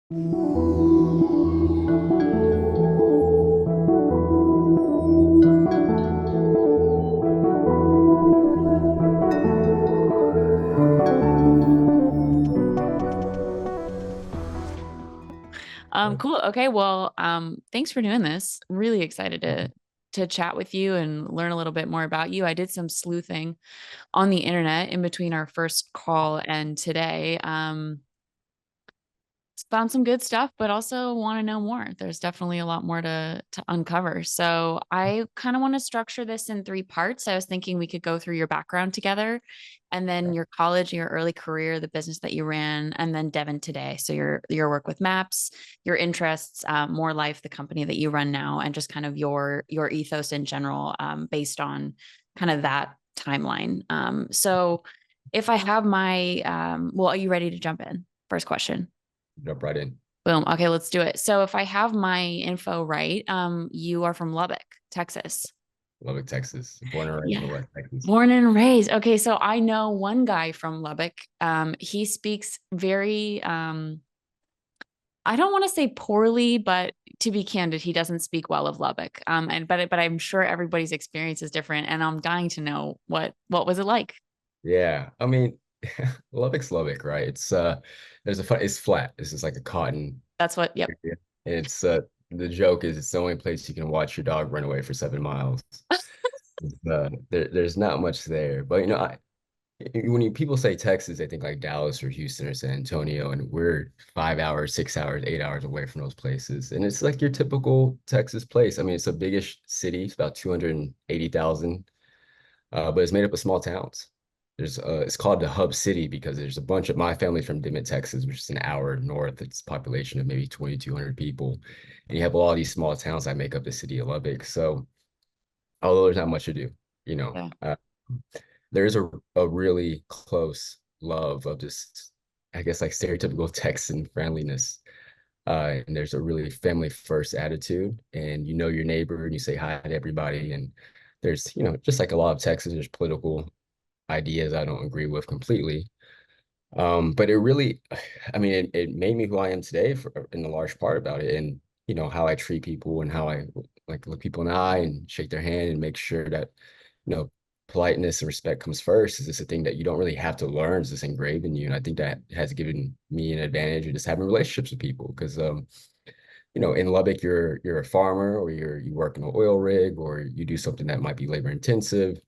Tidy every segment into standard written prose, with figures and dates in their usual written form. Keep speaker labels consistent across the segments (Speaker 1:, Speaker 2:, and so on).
Speaker 1: Cool. Okay. Well, thanks for doing this. Really excited to chat with you and learn a little bit more about you. I did some sleuthing on the internet in between our first call and today. Found some good stuff, but also want to know more. There's definitely a lot more to uncover. So I kind of want to structure this in three parts. I was thinking we could go through your background together, and then your college, your early career, the business that you ran, and then Devon today. So your work with maps, your interests, more life, the company that you run now, and just kind of your ethos in general, based on kind of that timeline. So if I have my, well, are you ready to jump in? First question.
Speaker 2: Jump right in.
Speaker 1: Boom. Okay, let's do it. So if I have my info right, you are from Lubbock, Texas.
Speaker 2: Lubbock, Texas. Born and raised in
Speaker 1: Yeah.
Speaker 2: the West Texas.
Speaker 1: Born and raised. Okay, so I know one guy from Lubbock. He speaks very I don't want to say poorly, but to be candid, he doesn't speak well of Lubbock. But I'm sure everybody's experience is different, and I'm dying to know what was it like?
Speaker 2: Yeah. I mean, Lubbock's Lubbock, right? It's flat. This is like a cotton
Speaker 1: That's what, yep.
Speaker 2: area. It's the joke is it's the only place you can watch your dog run away for 7 miles. There's not much there. But people say Texas, they think like Dallas or Houston or San Antonio, and we're 5 hours, 6 hours, 8 hours away from those places. And it's like your typical Texas place. I mean, it's a biggish city. It's about 280,000, but it's made up of small towns. It's called the hub city because there's a bunch of my family from Dimmitt, Texas, which is an hour north. It's a population of maybe 2,200 people, and you have all these small towns that make up the city of Lubbock. So, although there's not much to do, you know,
Speaker 1: Yeah.
Speaker 2: there's a really close love of just, I guess, like stereotypical Texan friendliness. And there's a really family first attitude, and you know your neighbor and you say hi to everybody. And there's, just like a lot of Texas, there's political ideas I don't agree with completely. But it really, I mean, it made me who I am today in a large part about it. And, how I treat people and how I like look people in the eye and shake their hand and make sure that, you know, politeness and respect comes first. Is this a thing that you don't really have to learn? It's just engraved in you. And I think that has given me an advantage of just having relationships with people. Because in Lubbock, you're a farmer, or you work in an oil rig, or you do something that might be labor intensive,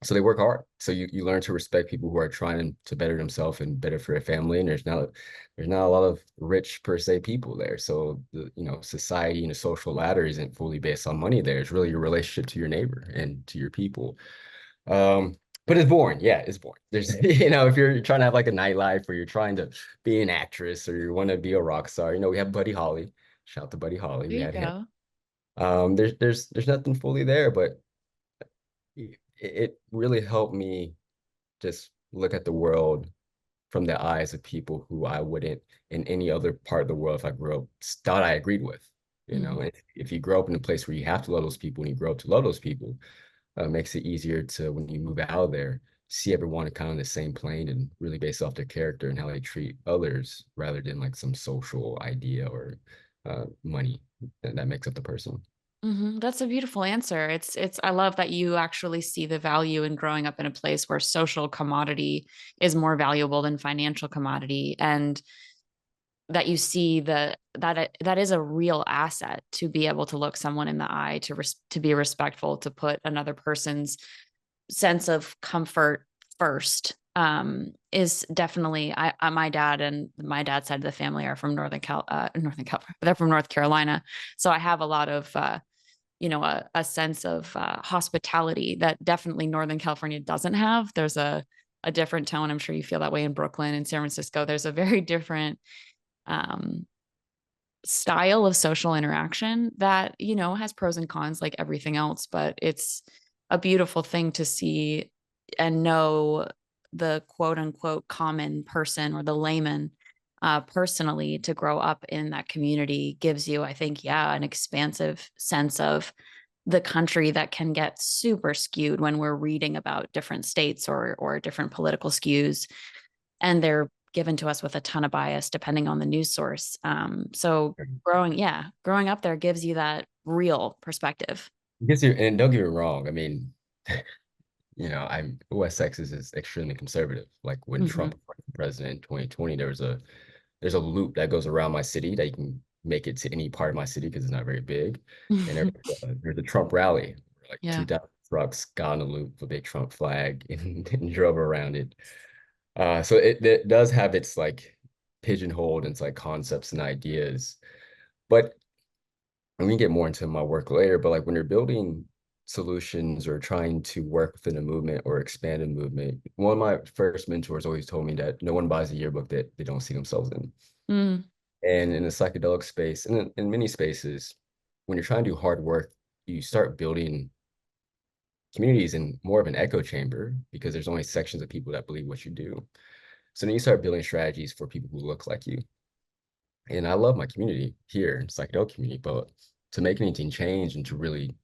Speaker 2: so they work hard. So you learn to respect people who are trying to better themselves and better for their family. And there's not a lot of rich per se people there. So the society and the social ladder isn't fully based on money there. It's really your relationship to your neighbor and to your people. Um, but it's boring. Yeah, it's boring. There's if you're trying to have like a nightlife, or you're trying to be an actress, or you want to be a rock star, we have Buddy Holly. Shout out to Buddy Holly.
Speaker 1: There
Speaker 2: We
Speaker 1: you
Speaker 2: had him.
Speaker 1: go.
Speaker 2: There's nothing fully there, but it really helped me just look at the world from the eyes of people who I wouldn't in any other part of the world if I grew up thought I agreed with.
Speaker 1: Mhm.
Speaker 2: If you grow up in a place where you have to love those people and you grow up to love those people, makes it easier to, when you move out of there, see everyone kind of on the same plane and really based off their character and how they treat others rather than like some social idea or money that makes up the person.
Speaker 1: That's a beautiful answer. I love that you actually see the value in growing up in a place where social commodity is more valuable than financial commodity, and that you see that is a real asset to be able to look someone in the eye, to be respectful, to put another person's sense of comfort first. Is definitely my dad and my dad's side of the family are from Northern California. They're from North Carolina, so I have a lot of a sense of hospitality that definitely Northern California doesn't have. There's a different tone. I'm sure you feel that way in Brooklyn and San Francisco. There's a very different um, style of social interaction that, has pros and cons like everything else, but it's a beautiful thing to see and know the quote unquote common person or the layman personally. To grow up in that community gives you, I think, yeah, an expansive sense of the country that can get super skewed when we're reading about different states or different political skews, and they're given to us with a ton of bias depending on the news source. So growing up there gives you that real perspective.
Speaker 2: Gets you, and don't get me wrong. I mean, I'm West Texas is extremely conservative. Like when
Speaker 1: Hmm.
Speaker 2: Trump was president in 2020, there's a loop that goes around my city that you can make it to any part of my city because it's not very big. And there's a Trump rally, like
Speaker 1: Yeah.
Speaker 2: 2,000 trucks got on the loop with a big Trump flag and drove around it. So it does have its like pigeonholed into like concepts and ideas. But and we can get more into my work later, but like when you're building solutions or trying to work within a movement or expand a movement, one of my first mentors always told me that no one buys a yearbook that they don't see themselves in.
Speaker 1: Mm,
Speaker 2: And in the psychedelic space and in many spaces, when you're trying to do hard work, you start building communities in more of an echo chamber because there's only sections of people that believe what you do. So then you start building strategies for people who look like you. And I love my community here, psychedelic community, but to make anything change and to really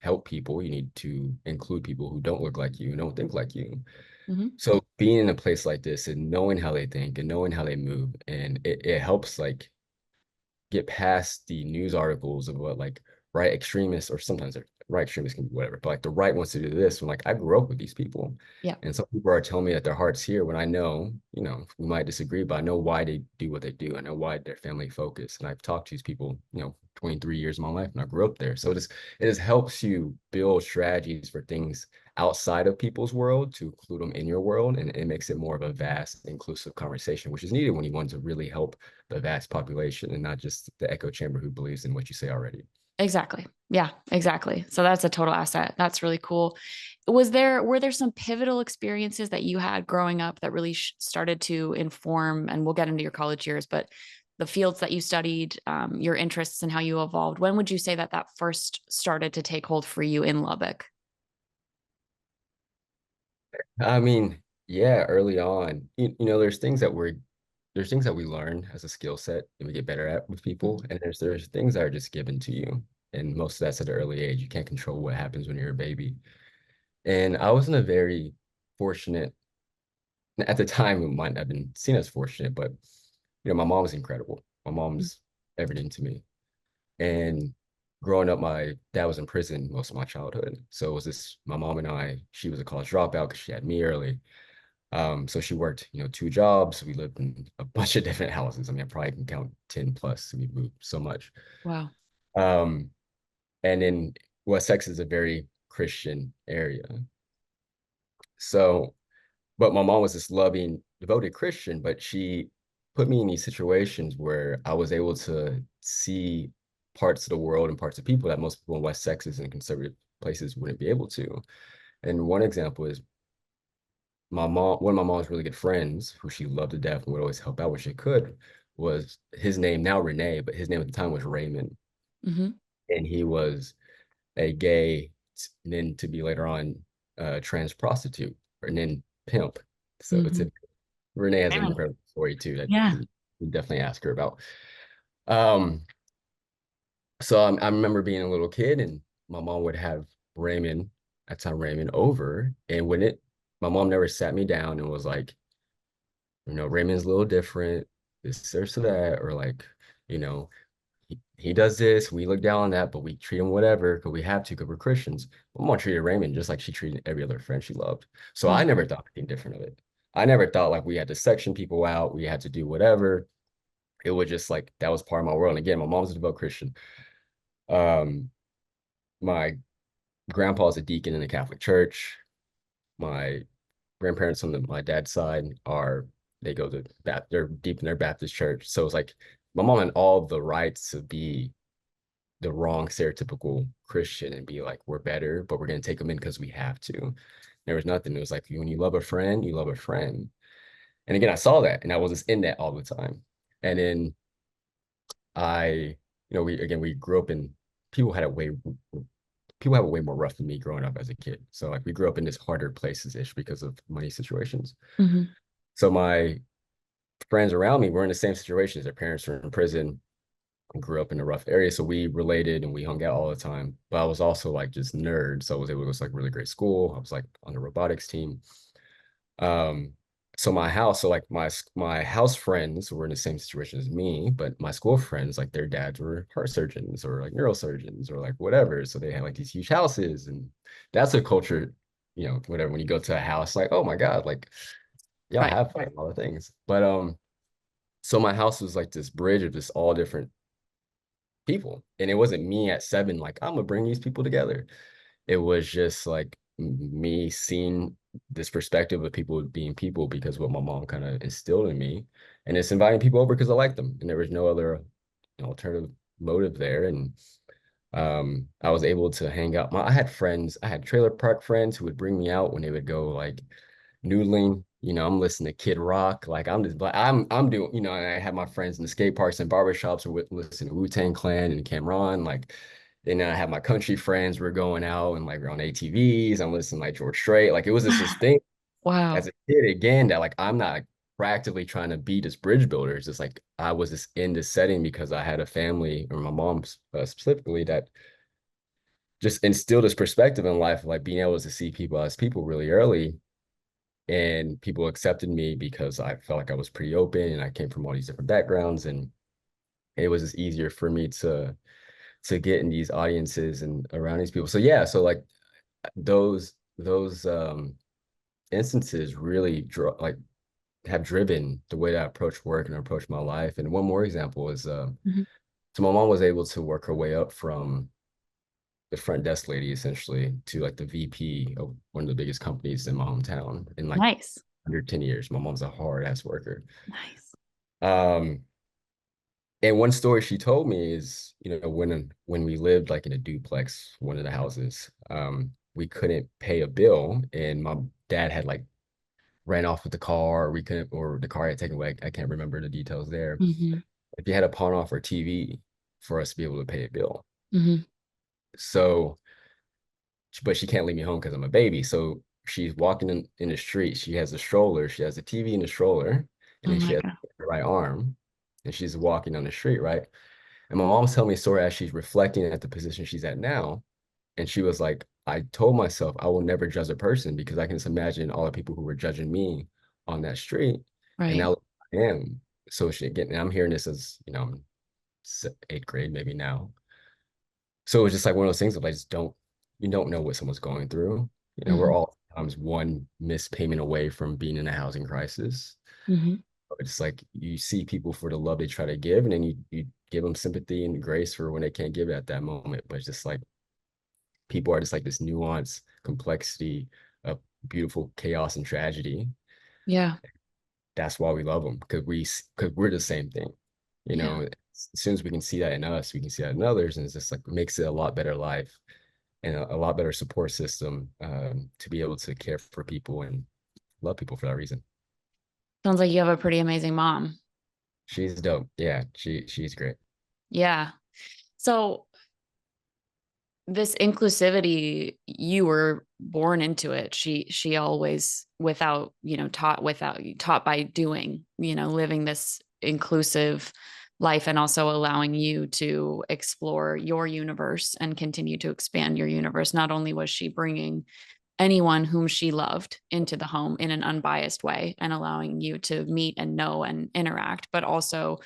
Speaker 2: help people, you need to include people who don't look like you and don't think like you.
Speaker 1: hmm.
Speaker 2: So being in a place like this and knowing how they think and knowing how they move, and it helps like get past the news articles of what like right extremists or sometimes right extremists can be whatever, but like the right wants to do this. And like I grew up with these people.
Speaker 1: Yeah,
Speaker 2: And some people are telling me that their heart's here when I know, we might disagree, but I know why they do what they do. I know why they're family focused. And I've talked to these people, 23 years of my life and I grew up there. So it just helps you build strategies for things outside of people's world to include them in your world. And it makes it more of a vast, inclusive conversation, which is needed when you want to really help the vast population and not just the echo chamber who believes in what you say already.
Speaker 1: exactly. Yeah, exactly. So that's a total asset. That's really cool. Were there some pivotal experiences that you had growing up that really started to inform, and we'll get into your college years, but the fields that you studied, your interests and how you evolved? When would you say that that first started to take hold for you in Lubbock?
Speaker 2: I mean, yeah, early on, there's things that we learn as a skill set and we get better at with people,
Speaker 1: Mhm.
Speaker 2: and there's things that are just given to you, and most of that's at an early age. You can't control what happens when you're a baby. And I was in a very fortunate, at the time, it might not have been seen as fortunate, but my mom was incredible. My mom's everything to me. And growing up, my dad was in prison most of my childhood. So it was this, my mom and I, she was a college dropout because she had me early. So she worked, two jobs. We lived in a bunch of different houses. I mean, I probably can count 10 plus. We moved so much.
Speaker 1: Wow.
Speaker 2: Um, and then West Texas is a very Christian area. So, but my mom was this loving, devoted Christian, but she put me in these situations where I was able to see parts of the world and parts of people that most people in West Texas and conservative places wouldn't be able to. And one example is one of my mom's really good friends, who she loved to death and would always help out when she could, was his name now Renee, but his name at the time was Raymond.
Speaker 1: Hmm.
Speaker 2: And he was a gay, and then to be later on trans prostitute, and then pimp. So
Speaker 1: Hmm.
Speaker 2: Renee has an
Speaker 1: Amen.
Speaker 2: incredible story too that
Speaker 1: Yeah.
Speaker 2: you definitely ask her about. Um, so I remember being a little kid and my mom would have Raymond, at the time Raymond, over. And my mom never sat me down and was like, Raymond's a little different, this or that, or like, you know, he does this, we look down on that, but we treat him whatever because we have to because we're Christians. My mom treated Raymond just like she treated every other friend she loved. So I
Speaker 1: Mhm.
Speaker 2: never thought anything different of it. I never thought like we had to section people out, we had to do whatever. It was just like that was part of my world. And again, my mom's a devout Christian. Um, my grandpa's a deacon in the Catholic Church. My grandparents on my dad's side they go to they're deep in their Baptist church. So it's like my mom had all the rights to be the wrong stereotypical Christian and be like, we're better, but we're gonna take them in because we have to. There was nothing. It was like when you love a friend, you love a friend. And again, I saw that and I was just in that all the time. And then I, we grew up in people had it way people have it way more rough than me growing up as a kid. So like we grew up in this harder places ish because of money situations.
Speaker 1: Mhm.
Speaker 2: So my friends around me were in the same situations. Their parents were in prison and grew up in a rough area. So we related and we hung out all the time. But I was also like just nerd. So I was able to go to like really great school. I was like on the robotics team. Um, So my house, so like my house friends were in the same situation as me, but my school friends, like their dads were heart surgeons or like neurosurgeons or like whatever. So they had like these huge houses, and that's a culture, whatever. When you go to a house, like, oh my God, like y'all
Speaker 1: Right.
Speaker 2: have like a lot of things. But so my house was like this bridge of just all different people. And it wasn't me at 7, like, I'm gonna bring these people together. It was just like me seeing this perspective of people being people because what my mom kind of instilled in me. And it's inviting people over because I like them. And there was no other alternative motive there. And I was able to hang out. I had friends, I had trailer park friends who would bring me out when they would go like noodling. I'm listening to Kid Rock. Like I'm doing, and I have my friends in the skate parks and barbershops who would listen to Wu-Tang Clan and Cameron. Like, and then I have my country friends. We're going out and like we're on ATVs. I'm listening like George Strait. Like it was just this thing as
Speaker 1: Wow.
Speaker 2: a kid again that like I'm not proactively trying to be this bridge builder. It's just like I was just in this setting because I had a family or my mom specifically that just instilled this perspective in life of like being able to see people as people really early, and people accepted me because I felt like I was pretty open and I came from all these different backgrounds, and it was just easier for me to get in these audiences and around these people. So yeah, so like those instances really have driven the way that I approach work and approach my life. And one more example is
Speaker 1: Mhm.
Speaker 2: so my mom was able to work her way up from the front desk lady essentially to like the VP of one of the biggest companies in my hometown in like
Speaker 1: Nice.
Speaker 2: under 10 years. My mom's a hard ass worker.
Speaker 1: Nice.
Speaker 2: Um, and one story she told me is, when we lived like in a duplex, one of the houses, we couldn't pay a bill, and my dad had like ran off with the car, or we couldn't, or the car had taken away. I can't remember the details there.
Speaker 1: Hmm.
Speaker 2: If you had to pawn off our TV for us to be able to pay a bill.
Speaker 1: Hmm.
Speaker 2: So, but she can't leave me home because I'm a baby. So she's walking in the street. She has a stroller. She has a TV in the stroller, and
Speaker 1: Oh
Speaker 2: then she
Speaker 1: my
Speaker 2: has
Speaker 1: God.
Speaker 2: her right arm, and she's walking on the street, right? And my mom's telling me a story as she's reflecting at the position she's at now. And she was like, I told myself I will never judge a person because I can just imagine all the people who were judging me on that street. And
Speaker 1: Right.
Speaker 2: now I am. So she, again, and I'm hearing this as, I'm 8th grade, maybe now. So it was just like one of those things of like, you don't know what someone's going through. We're
Speaker 1: Hmm.
Speaker 2: all sometimes one missed payment away from being in a housing crisis.
Speaker 1: Hmm.
Speaker 2: It's like you see people for the love they try to give, and then you give them sympathy and grace for when they can't give it at that moment. But it's just like people are just like this nuance, complexity of beautiful chaos and tragedy.
Speaker 1: Yeah.
Speaker 2: That's why we love them because we're the same thing.
Speaker 1: Yeah.
Speaker 2: As soon as we can see that in us, we can see that in others, and it's just like makes it a lot better life and a lot better support system to be able to care for people and love people for that reason.
Speaker 1: Sounds like you have a pretty amazing mom.
Speaker 2: She's dope. Yeah, she's great.
Speaker 1: Yeah. So this inclusivity, you were born into it. She always without, taught by doing, living this inclusive life and also allowing you to explore your universe and continue to expand your universe. Not only was she bringing anyone whom she loved into the home in an unbiased way and allowing you to meet and know and interact, but also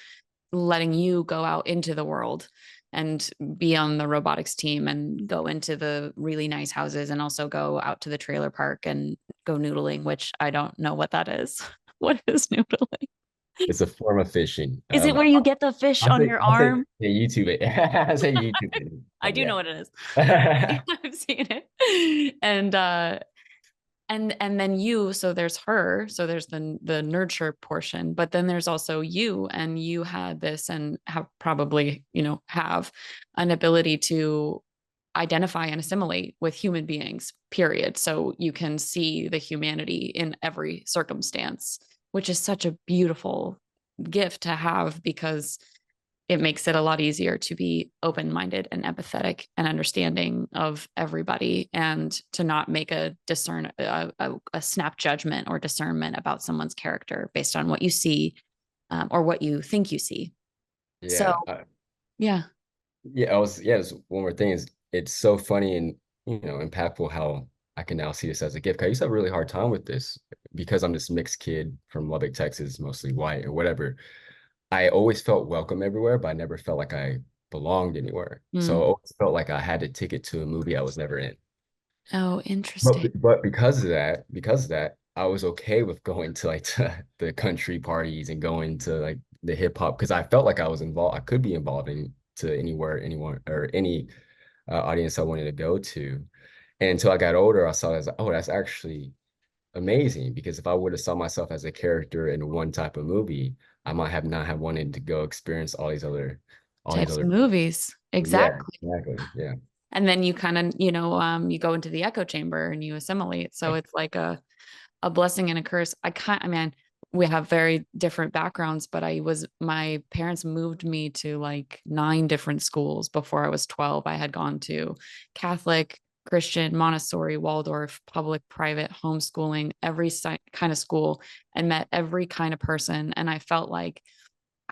Speaker 1: letting you go out into the world and be on the robotics team and go into the really nice houses and also go out to the trailer park and go noodling, which I don't know what that is. What is noodling?
Speaker 2: It's a form of fishing.
Speaker 1: Is it where you get the fish on your
Speaker 2: I'll say
Speaker 1: arm?
Speaker 2: yeah, YouTube it. I say YouTube it.
Speaker 1: I do
Speaker 2: Yeah.
Speaker 1: know what it is. I've seen it. And then you, so there's her, so there's the nurture portion, but then there's also you, and you had this and have probably, have an ability to identify and assimilate with human beings, period. So you can see the humanity in every circumstance, which is such a beautiful gift to have because it makes it a lot easier to be open-minded and empathetic and understanding of everybody and to not make a snap judgment or discernment about someone's character based on what you see, or what you think you see. So
Speaker 2: Yeah.
Speaker 1: yeah.
Speaker 2: Yeah, there's one more thing is it's so funny and impactful how I can now see this as a gift. 'Cause I used to have a really hard time with this because I'm this mixed kid from Lubbock, Texas, mostly white or whatever. I always felt welcome everywhere, but I never felt like I belonged anywhere. So I
Speaker 1: Mm.
Speaker 2: always felt like I had a ticket to a movie I was never in.
Speaker 1: Oh, interesting.
Speaker 2: But because of that, I was okay with going to like to the country parties and going to like the hip hop because I felt like I was involved. I could be involved in to anywhere, anyone or any audience I wanted to go to. And until I got older, I saw it as oh, that's actually amazing because if I would have saw myself as a character in one type of movie, I might have not have wanted to go experience all these
Speaker 1: Types of
Speaker 2: other.
Speaker 1: movies.
Speaker 2: Yeah,
Speaker 1: Exactly.
Speaker 2: exactly. Yeah.
Speaker 1: And then you kind of, you go into the echo chamber and you assimilate. So it's like a blessing and a curse. I mean, we have very different backgrounds, but my parents moved me to like 9 different schools before I was 12. I had gone to Catholic, Christian, Montessori, Waldorf, public, private, homeschooling, every kind of school, and met every kind of person. And I felt like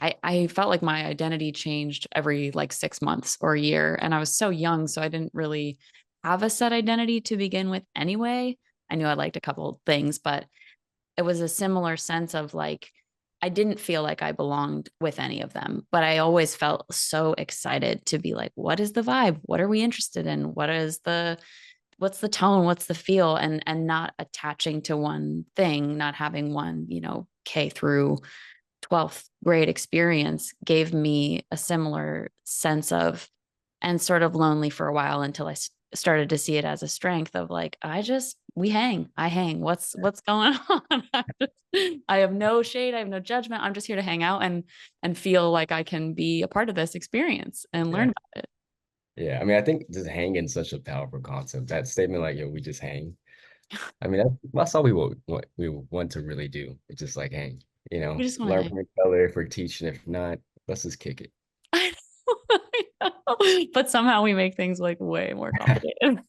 Speaker 1: my identity changed every like 6 months or a year. And I was so young, so I didn't really have a set identity to begin with anyway. I knew I liked a couple things, but it was a similar sense of like, I didn't feel like I belonged with any of them, but I always felt so excited to be like, what is the vibe? What are we interested in? What's the tone? What's the feel? And not attaching to one thing, not having one, K through 12th grade experience gave me a similar sense of, and sort of lonely for a while until I started to see it as a strength of like, I hang. What's going on? I have no shade. I have no judgment. I'm just here to hang out and feel like I can be a part of this experience and learn
Speaker 2: Yeah.
Speaker 1: about it.
Speaker 2: Yeah. I mean, I think just hanging is such a powerful concept. That statement, like, yo, we just hang. I mean, that's all what we want to really do. It's just like hang,
Speaker 1: We just want to
Speaker 2: learn
Speaker 1: hang.
Speaker 2: from each other if we're teaching. If not, let's just kick it.
Speaker 1: I know, I know. But somehow we make things like way more complicated.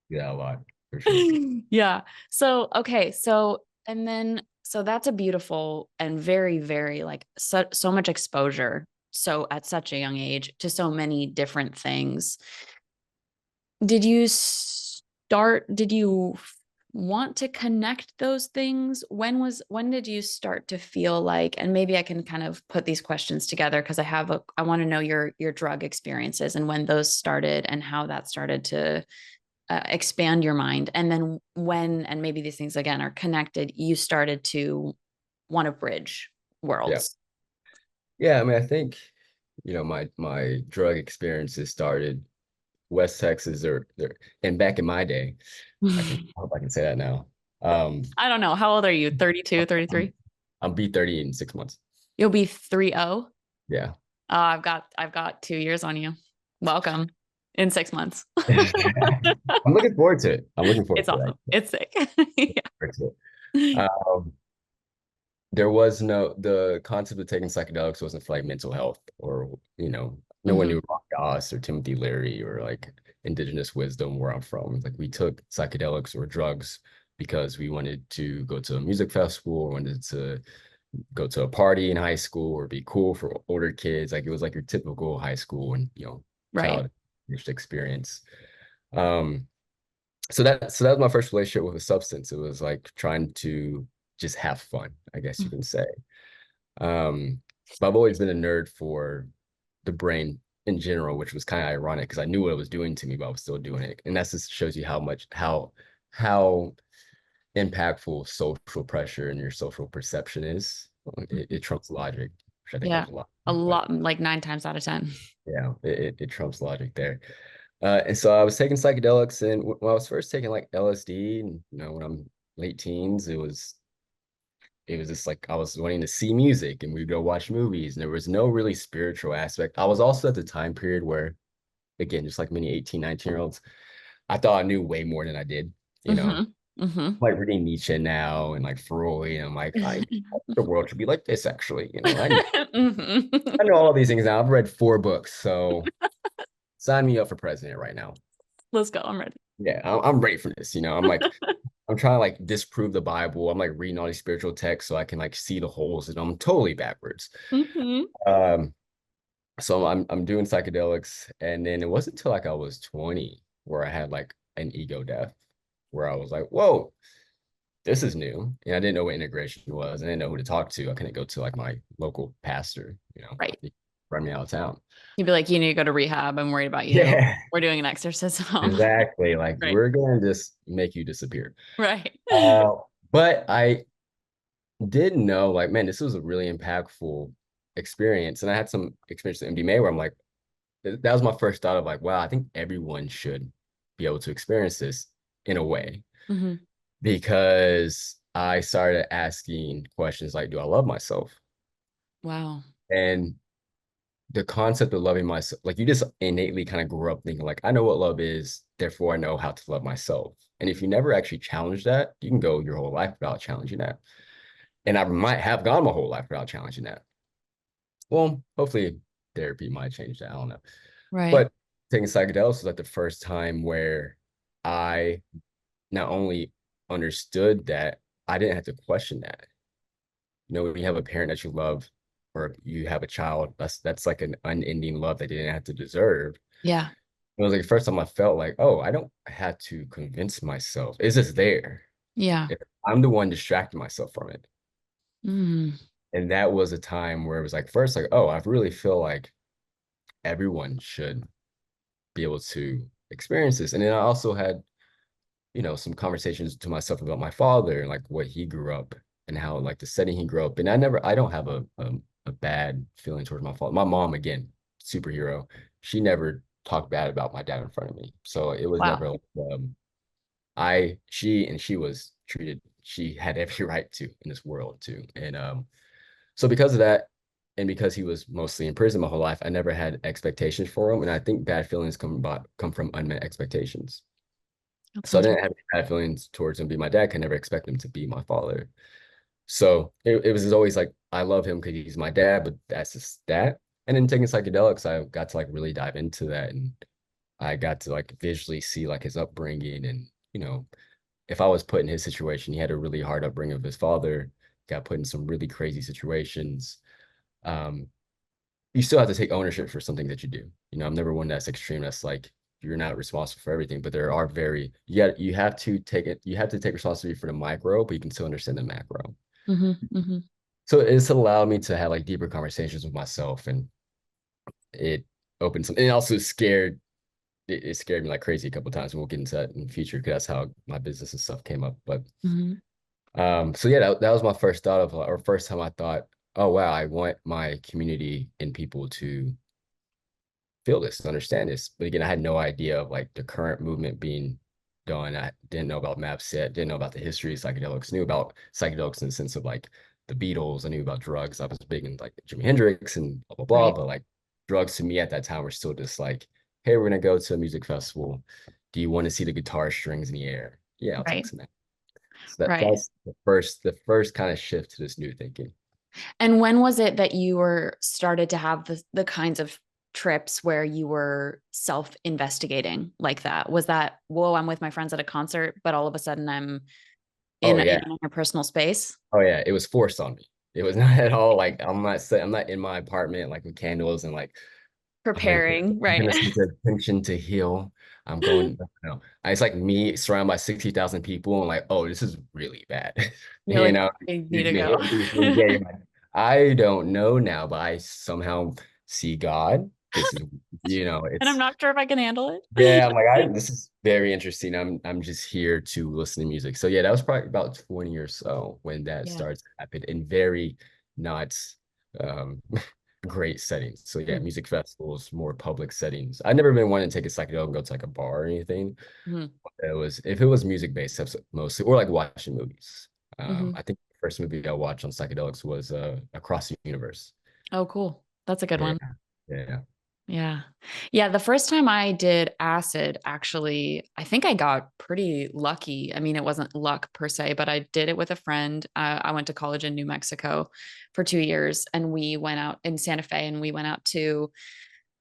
Speaker 2: Yeah, a lot for sure.
Speaker 1: Yeah. So, okay. So that's a beautiful and very, very like so much exposure. So at such a young age to so many different things. Did you want to connect those things? When did you start to feel like, and maybe I can kind of put these questions together because I want to know your drug experiences and when those started and how that started to expand your mind. And then when, and maybe these things again are connected, you started to want to bridge
Speaker 2: Yeah.
Speaker 1: worlds.
Speaker 2: Yeah. I mean, I think, my drug experiences started West Texas or and back in my day, I hope I can say that now. Um,
Speaker 1: I don't know. How old are you? 32,
Speaker 2: I'm,
Speaker 1: 33?
Speaker 2: I'm B30 in 6 months.
Speaker 1: You'll be 30.
Speaker 2: Yeah.
Speaker 1: I've got 2 years on you. Welcome in 6 months.
Speaker 2: I'm looking forward to it. I'm looking forward
Speaker 1: It's
Speaker 2: to
Speaker 1: awesome.
Speaker 2: that.
Speaker 1: It's sick. Yeah.
Speaker 2: Forward to it. There was the concept of taking psychedelics wasn't for like mental health or, no one
Speaker 1: Mhm.
Speaker 2: knew Ron Goss or Timothy Leary or like indigenous wisdom where I'm from. Like we took psychedelics or drugs because we wanted to go to a music festival or wanted to go to a party in high school or be cool for older kids. Like it was like your typical high school and,
Speaker 1: Right.
Speaker 2: child experience. Um, so that was my first relationship with a substance. It was like trying to just have fun, I guess you can say. Um, but I've always been a nerd for the brain in general, which was kind of ironic because I knew what it was doing to me, but I was still doing it. And that just shows you how impactful social pressure and your social perception is. It trumps logic, which I think
Speaker 1: Yeah.
Speaker 2: helps a lot.
Speaker 1: A
Speaker 2: But
Speaker 1: lot, like 9 times out of 10.
Speaker 2: yeah, it trumps logic there. And so I was taking psychedelics, and when I was first taking like LSD, and when I'm late teens, it was just like I was wanting to see music, and we'd go watch movies, and there was no really spiritual aspect. I was also at the time period where, again, just like many 18, 19-year-olds, I thought I knew way more than I did. You know,
Speaker 1: Hmm. Hmm.
Speaker 2: like reading Nietzsche now and like Freud, and I'm like, the world should be like this, actually. I know
Speaker 1: Hmm.
Speaker 2: all these things now. I've read 4 books, so sign me up for president right now.
Speaker 1: Let's go. I'm ready.
Speaker 2: Yeah, I'm ready for this. I'm trying to like disprove the Bible. I'm like reading all these spiritual texts so I can like see the holes, and I'm totally backwards.
Speaker 1: Hmm.
Speaker 2: Um, so I'm doing psychedelics, and then it wasn't until like I was 20 where I had like an ego death. where I was like, whoa, this is new. And I didn't know what integration was. I didn't know who to talk to. I couldn't go to like my local pastor,
Speaker 1: Right.
Speaker 2: he run me out of town.
Speaker 1: You'd be like, you need to go to rehab. I'm worried about you.
Speaker 2: Yeah,
Speaker 1: We're doing an exorcism.
Speaker 2: exactly. Like
Speaker 1: Right.
Speaker 2: we're going to just make you disappear.
Speaker 1: Right.
Speaker 2: Uh, but I didn't know, like, man, this was a really impactful experience. And I had some experience at MDMA where I'm like, that was my first thought of like, wow, I think everyone should be able to experience this in a way.
Speaker 1: Hmm.
Speaker 2: Because I started asking questions like, do I love myself?
Speaker 1: Wow.
Speaker 2: And the concept of loving myself, like you just innately kind of grew up thinking, like, I know what love is, therefore I know how to love myself. And if you never actually challenge that, you can go your whole life without challenging that. And I might have gone my whole life without challenging that. Well, hopefully therapy might change that. I don't know.
Speaker 1: Right.
Speaker 2: But taking psychedelics was like the first time where I not only understood that, I didn't have to question that. When you have a parent that you love or you have a child, that's like an unending love that they didn't have to deserve.
Speaker 1: Yeah.
Speaker 2: It was like the first time I felt like, oh, I don't have to convince myself. It's just there.
Speaker 1: Yeah.
Speaker 2: I'm the one distracting myself from it.
Speaker 1: Mm.
Speaker 2: And that was a time where it was like first like, oh, I really feel like everyone should be able to experience this. And then I also had some conversations to myself about my father and like what he grew up and how like the setting he grew up. And I don't have a bad feeling towards my father. My mom, again, superhero. She never talked bad about my dad in front of me. So it was
Speaker 1: Wow.
Speaker 2: never like, she was treated, she had every right to in this world too. And so because of that, and because he was mostly in prison my whole life, I never had expectations for him. And I think bad feelings come from unmet expectations.
Speaker 1: That's
Speaker 2: So I didn't have
Speaker 1: interesting.
Speaker 2: any bad feelings towards him being my dad. I never expect him to be my father. So it was always like, I love him because he's my dad, but that's just that. And then taking psychedelics, I got to like really dive into that. And I got to like visually see like his upbringing. And, if I was put in his situation, he had a really hard upbringing of his father, got put in some really crazy situations. Um, you still have to take ownership for something that you do. I'm never one that's extreme. That's like you're not responsible for everything, but there are you have to take it. You have to take responsibility for the micro, but you can still understand the macro.
Speaker 1: Hmm. Hmm.
Speaker 2: So it's allowed me to have like deeper conversations with myself, and it opened some. And it also it scared me like crazy a couple of times. And we'll get into that in the future because that's how my business and stuff came up. But
Speaker 1: Hmm.
Speaker 2: so yeah, that was my first thought of, or first time I thought, oh wow, I want my community and people to feel this, understand this. But again, I had no idea of like the current movement being done. I didn't know about MAPSET, didn't know about the history of psychedelics, knew about psychedelics in the sense of like the Beatles. I knew about drugs. I was big in like Jimi Hendrix and blah, blah, blah.
Speaker 1: Right.
Speaker 2: But like drugs to me at that time were still just like, hey, we're gonna go to a music festival. Do you want to see the guitar strings in the air? Yeah, I'll take
Speaker 1: Right.
Speaker 2: some of that. So
Speaker 1: Right.
Speaker 2: that's the first kind of shift to this new thinking.
Speaker 1: And when was it that you were started to have the kinds of trips where you were self-investigating like that? Was that, whoa, I'm with my friends at a concert, but all of a sudden I'm
Speaker 2: Oh
Speaker 1: in
Speaker 2: yeah.
Speaker 1: an interpersonal space?
Speaker 2: Oh yeah, it was forced on me. It was not at all like I'm not in my apartment like with candles and like
Speaker 1: Preparing,
Speaker 2: I'm
Speaker 1: right?
Speaker 2: gonna set the attention to heal. I'm going, no. It's like me surrounded by 60,000 people and like, oh, this is really bad.
Speaker 1: You're like, I need
Speaker 2: You're
Speaker 1: to
Speaker 2: gonna
Speaker 1: go.
Speaker 2: hit me from the gate. Like, I don't know now, but I somehow see God. This is,
Speaker 1: And I'm
Speaker 2: it's
Speaker 1: not sure if I can handle it.
Speaker 2: yeah, I'm like, this is very interesting. I'm just here to listen to music. So yeah, that was probably about 20 or so when that
Speaker 1: Yeah.
Speaker 2: starts to happen in very not um great settings. So yeah, music festivals, more public settings. I've never been wanting to take a psychedelic and go to like a bar or anything.
Speaker 1: Mm-hmm.
Speaker 2: It was if it was music based, that's mostly, or like watching movies.
Speaker 1: Mm-hmm.
Speaker 2: I think the first movie I watched on psychedelics was Across the Universe.
Speaker 1: Oh, cool. That's a good
Speaker 2: Yeah,
Speaker 1: one.
Speaker 2: yeah.
Speaker 1: Yeah. Yeah. The first time I did acid, actually, I think I got pretty lucky. I mean, it wasn't luck per se, but I did it with a friend. I went to college in New Mexico for 2 years and we went out in Santa Fe and we went out to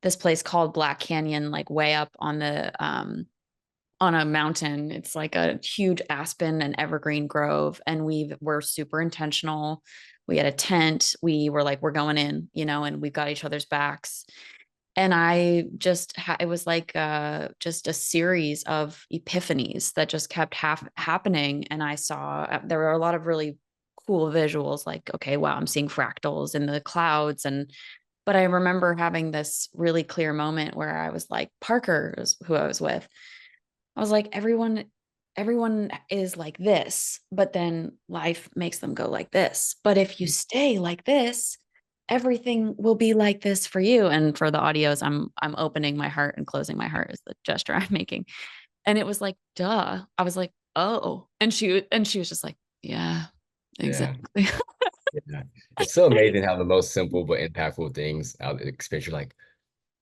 Speaker 1: this place called Black Canyon, like way up on a mountain. It's like a huge aspen and evergreen grove. And we were super intentional. We had a tent. We were like, we're going in, and we've got each other's backs. And I just it was like just a series of epiphanies that just kept happening. And I saw there were a lot of really cool visuals, like, okay, wow, I'm seeing fractals in the clouds. And but I remember having this really clear moment where I was like, Parker is who I was with. I was like, everyone is like this, but then life makes them go like this. But if you stay like this, everything will be like this for you. And for the audios, I'm opening my heart and closing my heart is the gesture I'm making. And it was like, duh. I was like, oh. And she was just like, yeah,
Speaker 2: Yeah.
Speaker 1: exactly.
Speaker 2: Yeah. It's so amazing how the most simple but impactful things out of the experience, you're like,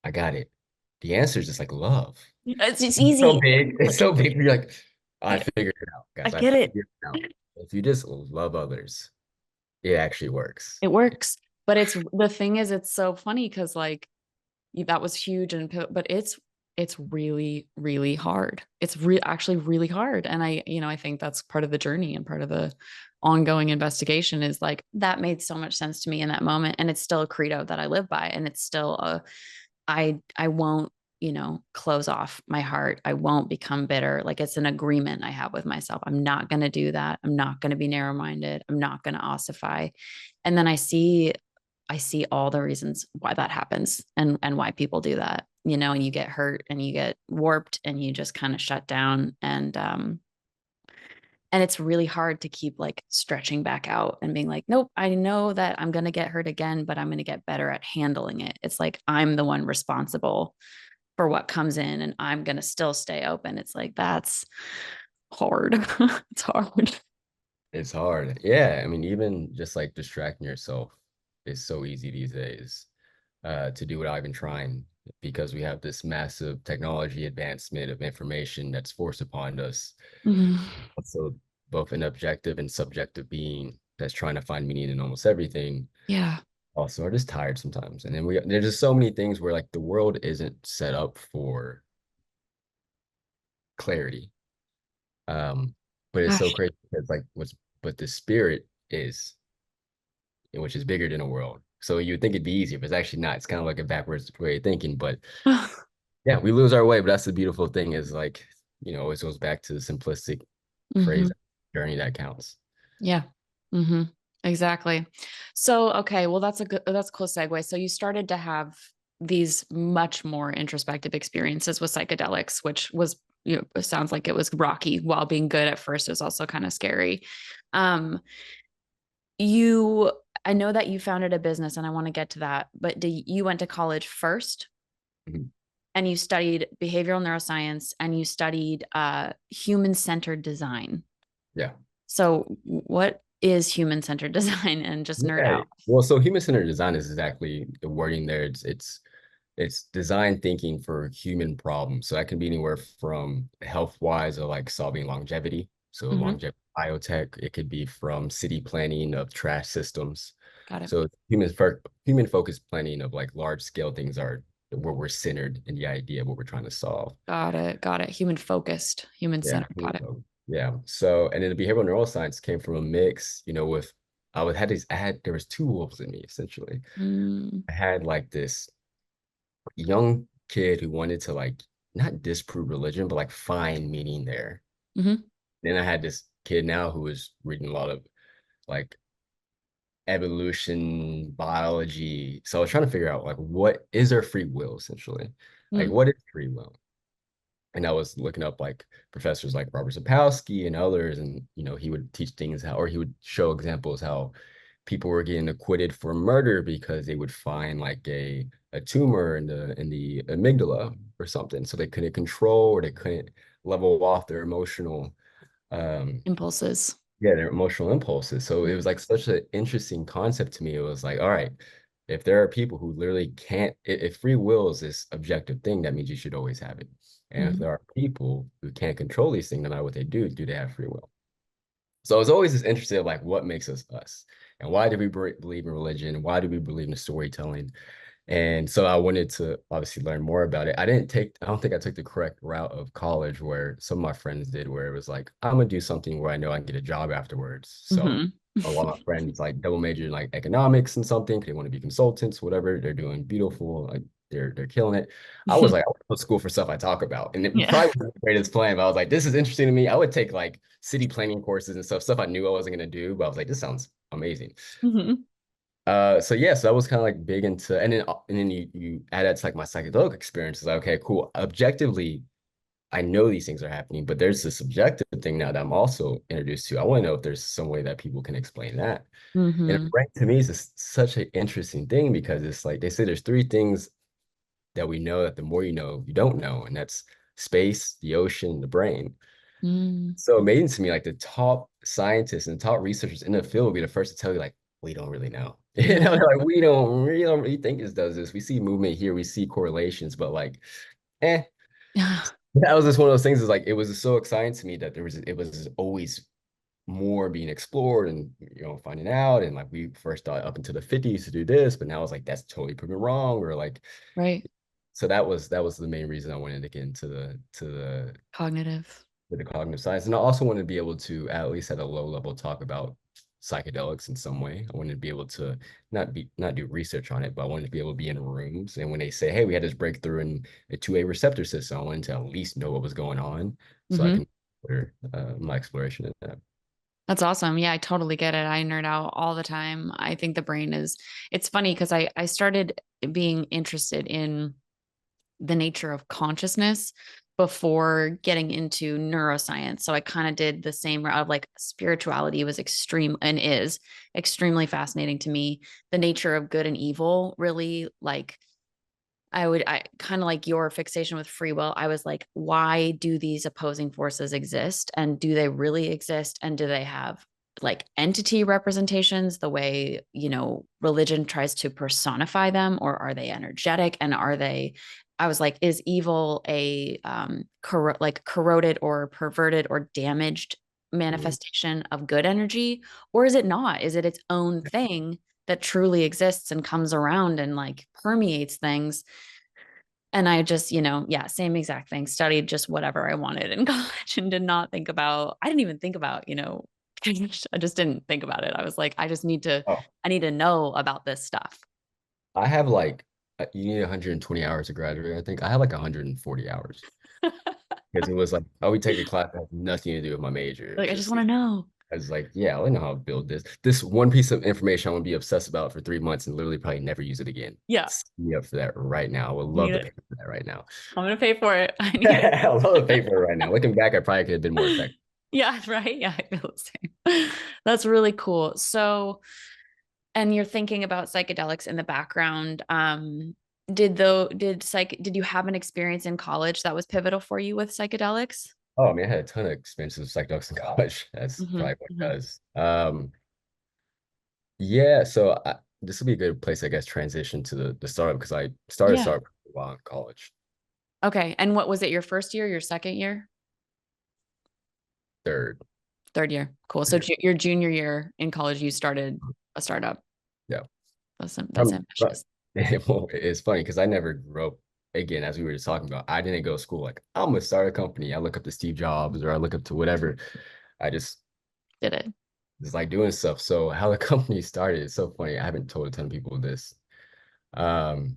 Speaker 2: I got it. The answer is just like love.
Speaker 1: It's
Speaker 2: It's so
Speaker 1: easy.
Speaker 2: big. It's so big. You're like, I
Speaker 1: I,
Speaker 2: figured it out,
Speaker 1: I
Speaker 2: guys. I
Speaker 1: get it.
Speaker 2: figured it out. If you just love others, it actually works.
Speaker 1: It works. But it's the thing is, it's so funny because like that was huge and but it's really really hard. It's actually really hard. And I think that's part of the journey and part of the ongoing investigation is like that made so much sense to me in that moment, and it's still a credo that I live by, and it's still a I won't close off my heart. I won't become bitter. Like it's an agreement I have with myself. I'm not going to do that. I'm not going to be narrow minded. I'm not going to ossify. And then I see all the reasons why that happens and why people do that, and you get hurt and you get warped and you just kind of shut down. And it's really hard to keep like stretching back out and being like, nope, I know that I'm going to get hurt again, but I'm going to get better at handling it. It's like I'm the one responsible for what comes in and I'm going to still stay open. It's like that's hard. It's hard.
Speaker 2: It's hard. Yeah. I mean, even just like distracting yourself is so easy these days to do without even trying because we have this massive technology advancement of information that's forced upon us.
Speaker 1: Mhm.
Speaker 2: So both an objective and subjective being that's trying to find meaning in almost everything
Speaker 1: Yeah.
Speaker 2: also are just tired sometimes. And then there's just so many things where like the world isn't set up for clarity. Um, but it's so
Speaker 1: Gosh.
Speaker 2: crazy because like but the spirit is, which is bigger than the world. So you would think it'd be easier, but it's actually not. It's kind of like a backwards way of thinking. But yeah, we lose our way. But that's the beautiful thing is like, it goes back to the simplistic
Speaker 1: Hmm.
Speaker 2: phrase, journey that counts.
Speaker 1: Yeah. Hmm. Exactly. So, okay, well, that's a cool segue. So you started to have these much more introspective experiences with psychedelics, which was, it sounds like it was rocky while being good at first. It was also kind of scary. Um, you, I know that you founded a business and I want to get to that, but you went to college first
Speaker 2: Mhm.
Speaker 1: and you studied behavioral neuroscience and you studied human-centered design.
Speaker 2: Yeah.
Speaker 1: So, what is human centered design and just nerd
Speaker 2: Yeah.
Speaker 1: out?
Speaker 2: Well, so human-centered design is exactly the wording there. It's design thinking for human problems. So that can be anywhere from health-wise or like solving longevity. So
Speaker 1: Hmm.
Speaker 2: longevity biotech. It could be from city planning of trash systems.
Speaker 1: Got it.
Speaker 2: So human focused planning of like large scale things are where we're centered in the idea of what we're trying to solve.
Speaker 1: Got it. Got it. Human focused, human
Speaker 2: Yeah.
Speaker 1: centered. Got it.
Speaker 2: Yeah. So and then the behavioral neuroscience came from a mix, with there was two wolves in me essentially.
Speaker 1: Mm-hmm.
Speaker 2: I had like this young kid who wanted to like not disprove religion, but like find meaning there. Then I had this kid now who was reading a lot of like evolution, biology. So I was trying to figure out like what is there free will essentially? Like
Speaker 1: Mm-hmm.
Speaker 2: what is free will? And I was looking up like professors like Robert Sapolsky and others, and he would teach things how, or he would show examples how people were getting acquitted for murder because they would find like a tumor in the amygdala or something, so they couldn't control or they couldn't level off their emotional um
Speaker 1: Impulses.
Speaker 2: yeah, their emotional impulses. So it was like such an interesting concept to me. It was like, all right, if there are people who literally can't, if free will is this objective thing, that means you should always have it. And if
Speaker 1: Mm-hmm.
Speaker 2: there are people who can't control these things, no matter what they do they have free will? So it's always this interesting of like what makes us us, and why do we believe in religion? Why do we believe in storytelling? And so I wanted to obviously learn more about it. I don't think I took the correct route of college where some of my friends did, where it was like, I'm gonna do something where I know I can get a job afterwards. So
Speaker 1: Mm-hmm.
Speaker 2: a lot of my friends like double major in like economics and something, 'cause they want to be consultants, whatever. They're doing beautiful, like they're killing it. I was like, I went to school for stuff I talk about, and it
Speaker 1: Yeah.
Speaker 2: probably wasn't the greatest plan. But I was like, this is interesting to me. I would take like city planning courses and stuff I knew I wasn't gonna do, but I was like, this sounds amazing.
Speaker 1: Hmm.
Speaker 2: So yeah, so I was kind of like big into, and then you add that to like my psychedelic experiences. Like, okay, cool. Objectively, I know these things are happening, but there's this subjective thing now that I'm also introduced to. I want to know if there's some way that people can explain that. And
Speaker 1: Hmm.
Speaker 2: right to me is such an interesting thing because it's like they say there's three things that we know that the more you know, you don't know, and that's space, the ocean, the brain.
Speaker 1: Mm.
Speaker 2: So amazing to me, like the top scientists and top researchers in the field will be the first to tell you, like, we don't really know. You know,
Speaker 1: Yeah.
Speaker 2: like we don't really think this does this. We see movement here, we see correlations, but like, eh. That was just one of those things is like it was so exciting to me that it was always more being explored and finding out. And like we first thought up into the 50s to do this, but now it's like that's totally proven wrong. Or like
Speaker 1: Right.
Speaker 2: so that was the main reason I wanted to get into
Speaker 1: Cognitive.
Speaker 2: the cognitive science. And I also wanted to be able to at least at a low level talk about psychedelics in some way. I wanted to be able to not do research on it, but I wanted to be able to be in rooms. And when they say, hey, we had this breakthrough in a 2A receptor system, I wanted to at least know what was going on so I
Speaker 1: Hmm.
Speaker 2: can my exploration in that.
Speaker 1: That's awesome. Yeah, I totally get it. I nerd out all the time. I think the brain is, it's funny because I started being interested in the nature of consciousness before getting into neuroscience. So I kind of did the same route of like spirituality was extreme and is extremely fascinating to me. The nature of good and evil really like I kind of like your fixation with free will. I was like, why do these opposing forces exist? And do they really exist? And do they have like entity representations the way, religion tries to personify them? Or are they energetic? And are they, I was like, is evil a like corroded or perverted or damaged
Speaker 2: Mhm.
Speaker 1: manifestation of good energy? Or is it not? Is it its own thing that truly exists and comes around and like permeates things? And I just, yeah, same exact thing. Studied just whatever I wanted in college and did not think about, I didn't even think about, I just didn't think about it. I was like,
Speaker 2: Oh,
Speaker 1: I need to know about this stuff.
Speaker 2: I have like you need 120 hours to graduate. I think I have like 140 hours because it was like I would take a class that had nothing to do with my major. It
Speaker 1: Like,
Speaker 2: was
Speaker 1: I just
Speaker 2: just
Speaker 1: want to know.
Speaker 2: I was like, yeah, I know how to build this. This one piece of information I want to be obsessed about for 3 months and literally probably never use it again.
Speaker 1: Yeah,
Speaker 2: Sign me up for that right now. I would
Speaker 1: need
Speaker 2: love to
Speaker 1: it.
Speaker 2: pay for that right now.
Speaker 1: I'm going to pay for it. I need it.
Speaker 2: I love to pay for it right now. Looking back, I probably could have been more effective.
Speaker 1: Yeah, right. Yeah, I feel the same. That's really cool. So, and you're thinking about psychedelics in the background. Did you have an experience in college that was pivotal for you with psychedelics?
Speaker 2: Oh, I mean, I had a ton of experiences with psychedelics in college. That's
Speaker 1: Hmm.
Speaker 2: probably what it
Speaker 1: Hmm.
Speaker 2: does. Yeah, so this would be a good place, I guess, transition to the startup because I started a
Speaker 1: Yeah.
Speaker 2: startup while in college.
Speaker 1: Okay. And what was it, your first year, your second year?
Speaker 2: Third.
Speaker 1: Third year. Cool. So your junior year in college, you started a startup.
Speaker 2: Yeah.
Speaker 1: That's
Speaker 2: Right.
Speaker 1: ambitious.
Speaker 2: Well, it's funny because I never grew up, again, as we were just talking about, I didn't go to school like, I'm gonna start a company. I look up to Steve Jobs or I look up to whatever. I just
Speaker 1: Did it.
Speaker 2: like doing stuff. So how the company started is so funny. I haven't told a ton of people this. Um,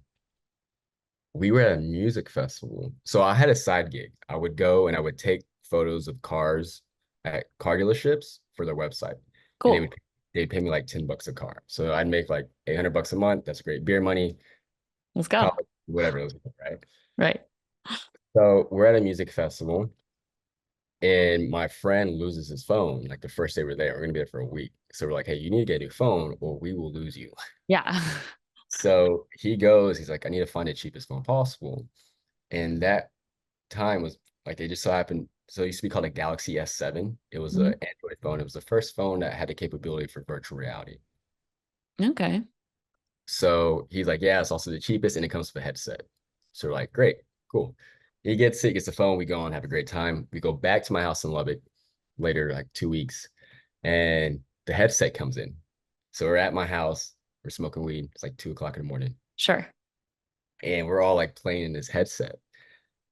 Speaker 2: we were at a music festival. So I had a side gig. I would go and I would take photos of cars at car dealerships for their website. And
Speaker 1: Cool.
Speaker 2: they'd pay me like $10 a car. So I'd make like $800 a month. That's great beer money,
Speaker 1: Let's go.
Speaker 2: college, whatever it was, right?
Speaker 1: Right.
Speaker 2: So we're at a music festival and my friend loses his phone like the first day we're there. We're gonna be there for a week. So we're like, hey, you need to get a new phone or we will lose you.
Speaker 1: Yeah.
Speaker 2: So he goes, he's like, I need to find the cheapest phone possible. And that time was like they just so happened. So it used to be called a Galaxy S7. It was an
Speaker 1: Mhm.
Speaker 2: Android phone. It was the first phone that had the capability for virtual reality.
Speaker 1: Okay.
Speaker 2: So he's like, yeah, it's also the cheapest, and it comes with a headset. So we're like, great, cool. He gets the phone. We go on, have a great time. We go back to my house in Lubbock later, like 2 weeks, and the headset comes in. So we're at my house. We're smoking weed. It's like 2 o'clock in the morning,
Speaker 1: Sure.
Speaker 2: and we're all like playing in this headset,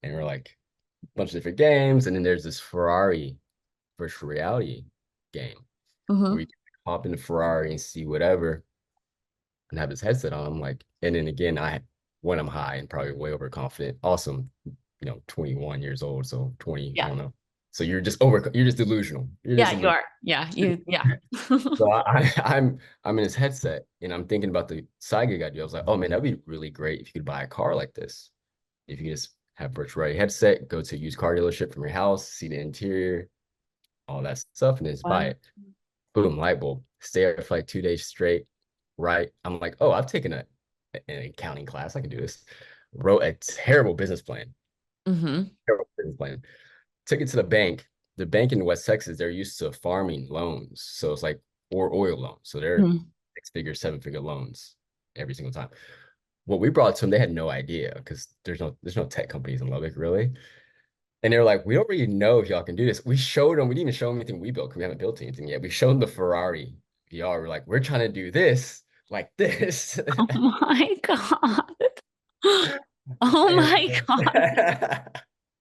Speaker 2: and we're like a bunch of different games. And then there's this Ferrari virtual reality game where
Speaker 1: Hmm.
Speaker 2: you can hop in the Ferrari and see whatever and have his headset on. I'm like, and then again, when I'm high and probably way overconfident. Also, 21 years old, so 20, I
Speaker 1: Yeah.
Speaker 2: don't know. So you're just delusional. You're just
Speaker 1: Yeah, you
Speaker 2: delusional.
Speaker 1: are. Yeah, yeah.
Speaker 2: So I'm in his headset and I'm thinking about the side gig I do. I was like, oh man, that'd be really great if you could buy a car like this. If you could just have virtual reality headset, go to a used car dealership from your house, see the interior, all that stuff, and then just buy
Speaker 1: Wow.
Speaker 2: it. Boom, light bulb. Stay there for like 2 days straight. Right. I'm like, oh, I've taken an accounting class. I can do this. Wrote a terrible business plan.
Speaker 1: Hmm.
Speaker 2: Terrible business plan. Took it to the bank. The bank in West Texas, they're used to farming loans. So it's like, or oil loans. So they're six-figure, seven-figure loans every single time. What we brought to them, they had no idea because there's no tech companies in Lubbock really. And they were like, we don't really know if y'all can do this. We showed them, we didn't even show them anything we built because we haven't built anything yet. We showed them the Ferrari VR. We're like, we're trying to do this like this.
Speaker 1: Oh my God. Oh
Speaker 2: And,
Speaker 1: my God.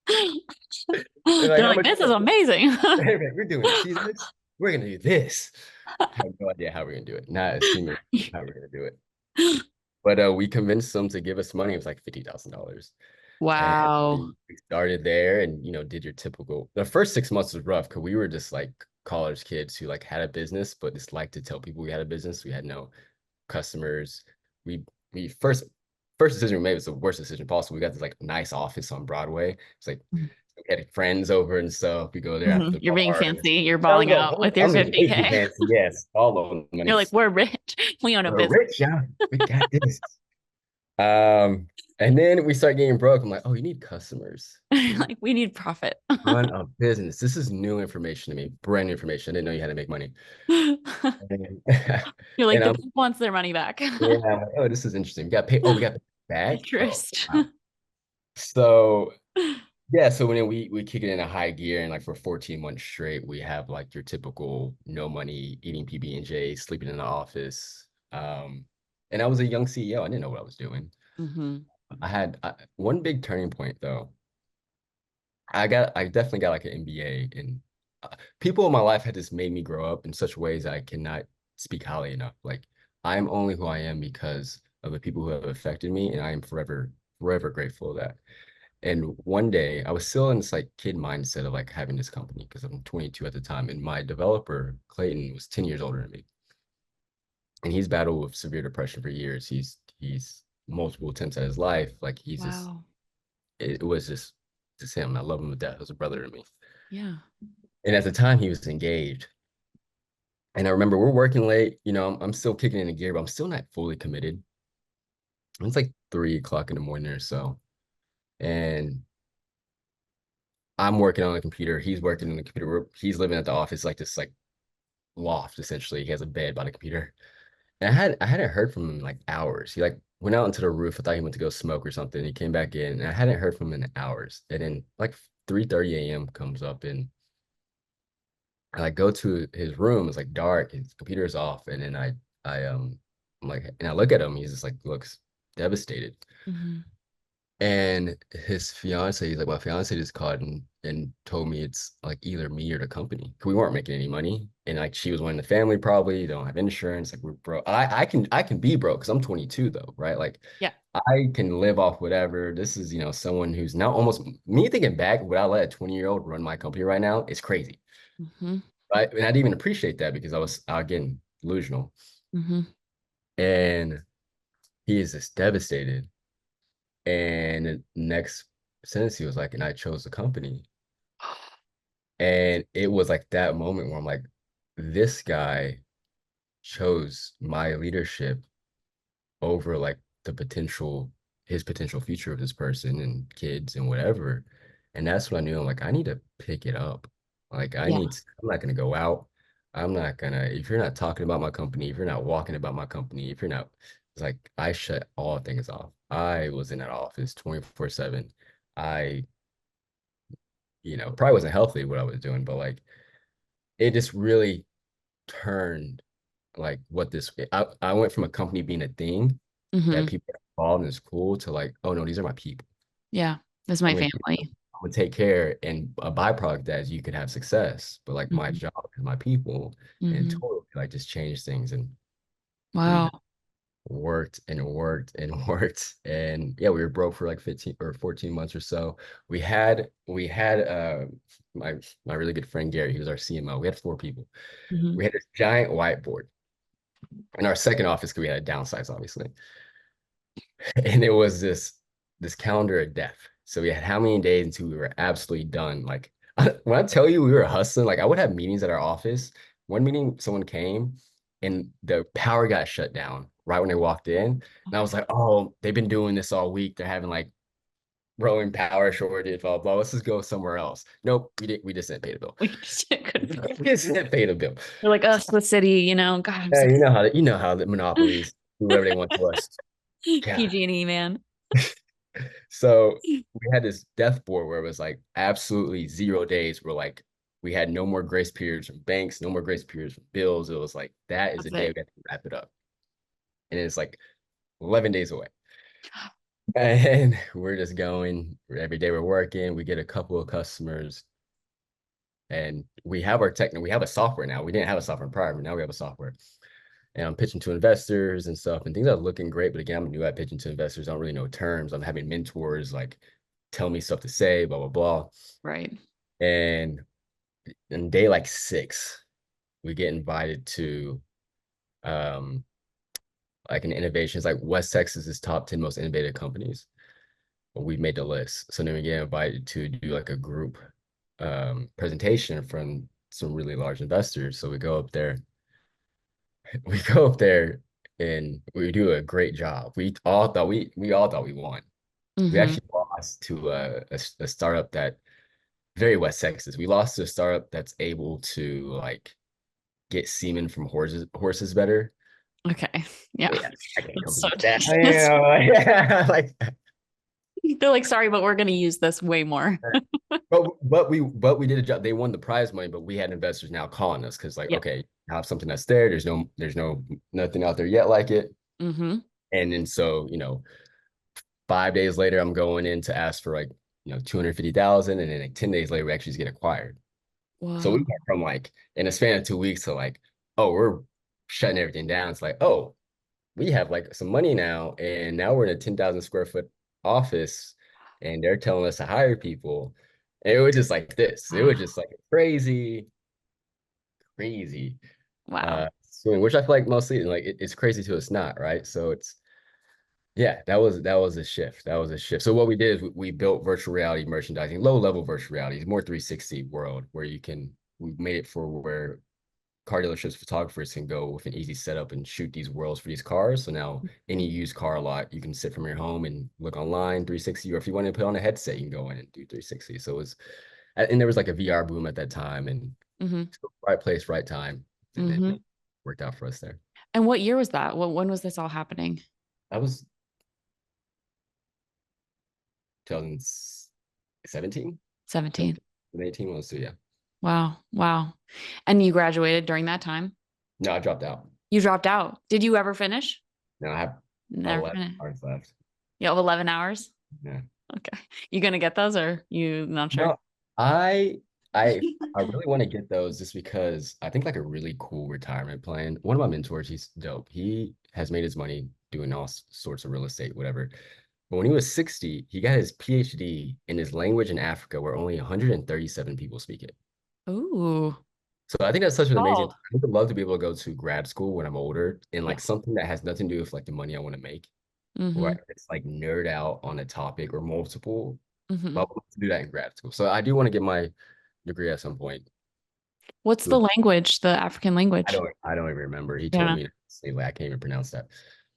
Speaker 2: and like,
Speaker 1: They're
Speaker 2: how
Speaker 1: like,
Speaker 2: much
Speaker 1: this is amazing.
Speaker 2: we're doing? See this? We're gonna do this. I have no idea how we're gonna do it. Not assuming how we're gonna do it. But we convinced them to give us money. It was like $50,000. And
Speaker 1: Wow.
Speaker 2: we started there and did your typical the first 6 months was rough because we were just like college kids who like had a business but just liked to tell people we had a business. We had no customers. We first decision we made was the worst decision possible. We got this like nice office on Broadway. It's like we had friends over and stuff. We go there after the
Speaker 1: You're being
Speaker 2: bar and
Speaker 1: fancy. You're
Speaker 2: I was
Speaker 1: balling
Speaker 2: like,
Speaker 1: out with your
Speaker 2: I'm being way too
Speaker 1: 50K.
Speaker 2: fancy. Yes, all of the
Speaker 1: You're like,
Speaker 2: money's
Speaker 1: we're rich. We own a
Speaker 2: we're
Speaker 1: business.
Speaker 2: rich, yeah. We got this. And then we start getting broke. I'm like, oh, you need customers. You need
Speaker 1: Like, we need profit.
Speaker 2: run a business. This is new information to me, brand new information. I didn't know you had to make money. And,
Speaker 1: You're like,
Speaker 2: and
Speaker 1: the
Speaker 2: I'm
Speaker 1: bank wants their money back.
Speaker 2: yeah, I'm like, oh, this is interesting. We got paid. Oh, we got paid back. Oh,
Speaker 1: Interest.
Speaker 2: wow. So yeah, so when we kick it in a high gear and like for 14 months straight, we have like your typical no money, eating PB&J, sleeping in the office. And I was a young CEO. I didn't know what I was doing.
Speaker 1: Hmm.
Speaker 2: One big turning point though. I definitely got like an MBA, and people in my life had just made me grow up in such ways I cannot speak highly enough. Like I'm only who I am because of the people who have affected me, and I am forever, forever grateful of that. And one day I was still in this like kid mindset of like having this company because I'm 22 at the time, and my developer Clayton was 10 years older than me, and he's battled with severe depression for years. He's multiple attempts at his life. Like he's just
Speaker 1: Wow.
Speaker 2: it was just him. I love him to death. He was a brother to me.
Speaker 1: Yeah.
Speaker 2: And at the time, he was engaged. And I remember we're working late. I'm still kicking in the gear, but I'm still not fully committed. It's like 3 o'clock in the morning or so. And I'm working on the computer. He's working on the computer. He's living at the office, like this like loft, essentially. He has a bed by the computer. And I hadn't heard from him in like hours. He like went out into the roof. I thought he went to go smoke or something. He came back in and I hadn't heard from him in hours. And then like 3:30 a.m. comes up and I go to his room. It's like dark. His computer's off, and then I'm like, and I look at him. He's just like looks devastated.
Speaker 1: Hmm.
Speaker 2: And his fiance, he's like, my fiance just called and told me it's like either me or the company. 'Cause we weren't making any money, and like she was one in the family probably. Don't have insurance. Like we're broke. I can be broke because I'm 22 though, right? Like
Speaker 1: Yeah.
Speaker 2: I can live off whatever. This is someone who's now almost me thinking back. Would I let a 20-year-old run my company right now? It's crazy.
Speaker 1: Hmm.
Speaker 2: And I didn't even appreciate that because I was again delusional.
Speaker 1: Hmm.
Speaker 2: And he is just devastated. And the next sentence he was like, and I chose the company. And it was like that moment where I'm like, this guy chose my leadership over like his potential future of this person and kids and whatever. And that's when I knew I'm like, I need to pick it up. Like
Speaker 1: Yeah.
Speaker 2: I'm not gonna go out. I'm not gonna, if you're not talking about my company, if you're not walking about my company, if you're not, it's like I shut all things off. I was in that office 24/7. I, probably wasn't healthy what I was doing, but like it just really turned like I went from a company being a thing that
Speaker 1: Hmm.
Speaker 2: people are involved in is cool to like, oh no, these are my people.
Speaker 1: Yeah. That's my
Speaker 2: I'm gonna take,
Speaker 1: family.
Speaker 2: I'm gonna take care, and a byproduct that is you could have success, but like my
Speaker 1: Hmm.
Speaker 2: job is my people, and
Speaker 1: Hmm.
Speaker 2: totally like just change things and
Speaker 1: Wow.
Speaker 2: redone. worked and worked and worked. And yeah, we were broke for like 15 or 14 months or so. We had my really good friend Gary, he was our CMO. We had four people.
Speaker 1: Mhm.
Speaker 2: We had this giant whiteboard in our second office because we had a downsize, obviously. And it was this calendar of death. So we had how many days until we were absolutely done. Like when I tell you we were hustling, like I would have meetings at our office. One meeting, someone came and the power got shut down right when they walked in. And I was like, oh, they've been doing this all week. They're having like rolling power shortage, blah, blah. Let's just go somewhere else. Nope, we just didn't pay the bill.
Speaker 1: We just couldn't.
Speaker 2: We just didn't pay the bill.
Speaker 1: We're like us, the city, you know. God, I'm
Speaker 2: Yeah,
Speaker 1: so
Speaker 2: you know how the monopolies do whatever they want to us. Yeah.
Speaker 1: PG&E, man.
Speaker 2: So we had this death board where it was like absolutely 0 days where like we had no more grace periods from banks, no more grace periods from bills. It was like that is a
Speaker 1: That's
Speaker 2: day
Speaker 1: it.
Speaker 2: we got to wrap it up. And it's like 11 days away. And we're just going every day we're working. We get a couple of customers and we have we have a software now. We didn't have a software prior, but now we have a software. And I'm pitching to investors and stuff, and things are looking great. But again, I'm new at pitching to investors. I don't really know terms. I'm having mentors like tell me stuff to say, blah, blah, blah.
Speaker 1: Right.
Speaker 2: And in day like 6, we get invited to um like an innovation. It's like West Texas is top 10 most innovative companies. But we made the list. So then we get invited to do like a group presentation from some really large investors. So we go up there, we go up there and we do a great job. We all thought we won. We
Speaker 1: Hmm.
Speaker 2: actually lost to a startup that very West Texas. We lost to a startup that's able to like get semen from horses better.
Speaker 1: Okay. Yeah.
Speaker 2: Yeah, I can't
Speaker 1: That's so
Speaker 2: compete with that.
Speaker 1: dangerous.
Speaker 2: Yeah, like
Speaker 1: They're like, sorry, but we're going to use this way more.
Speaker 2: but we did a job. They won the prize money, but we had investors now calling us because like,
Speaker 1: Yep.
Speaker 2: okay, I have something that's there. There's no nothing out there yet like it.
Speaker 1: Hmm.
Speaker 2: And then so, 5 days later, I'm going in to ask for like, 250,000. And then like 10 days later, we actually just get acquired. So we
Speaker 1: Whoa.
Speaker 2: went from like in a span of 2 weeks to like, oh, we're shutting everything down. It's like, oh, we have like some money now, and now we're in a 10,000 square foot office, and they're telling us to hire people. And it was just like this. It was
Speaker 1: Wow.
Speaker 2: just like crazy, crazy
Speaker 1: Wow.
Speaker 2: swing, which I feel like mostly like it's crazy till it's not, right? So it's yeah, that was a shift. That was a shift. So what we did is we built virtual reality merchandising, low level virtual reality, more 360 world where we made it for where car dealerships, photographers can go with an easy setup and shoot these worlds for these cars. So now any used car lot, you can sit from your home and look online 360, or if you want to put on a headset, you can go in and do 360. So it was, and there was like a VR boom at that time, and
Speaker 1: Hmm.
Speaker 2: right place, right time, and it
Speaker 1: Hmm.
Speaker 2: worked out for us there.
Speaker 1: And what year was that? When was this all happening?
Speaker 2: That was 2017,
Speaker 1: 17.
Speaker 2: 2018 was, so yeah.
Speaker 1: Wow. Wow. And you graduated during that time?
Speaker 2: No, I dropped out.
Speaker 1: You dropped out. Did you ever finish?
Speaker 2: Now I have
Speaker 1: Never
Speaker 2: 11
Speaker 1: finished.
Speaker 2: hours left.
Speaker 1: You have 11 hours?
Speaker 2: Yeah.
Speaker 1: Okay. You gonna get those or you not sure?
Speaker 2: No, I I really want to get those just because I think like a really cool retirement plan. One of my mentors, he's dope. He has made his money doing all sorts of real estate, whatever. But when he was 60, he got his PhD in his language in Africa where only 137 people speak it.
Speaker 1: Ooh.
Speaker 2: So I think that's such an amazing.
Speaker 1: Oh.
Speaker 2: I would love to be able to go to grad school when I'm older and
Speaker 1: Yeah.
Speaker 2: like something that has nothing to do with like the money I want to make, or
Speaker 1: Hmm.
Speaker 2: it's like nerd out on a topic or multiple. But
Speaker 1: Hmm.
Speaker 2: I want to do that in grad school. So I do want to get my degree at some point.
Speaker 1: What's the
Speaker 2: Which
Speaker 1: language, the African language?
Speaker 2: I don't even remember. He told
Speaker 1: Yeah.
Speaker 2: me to say like I can't even pronounce that.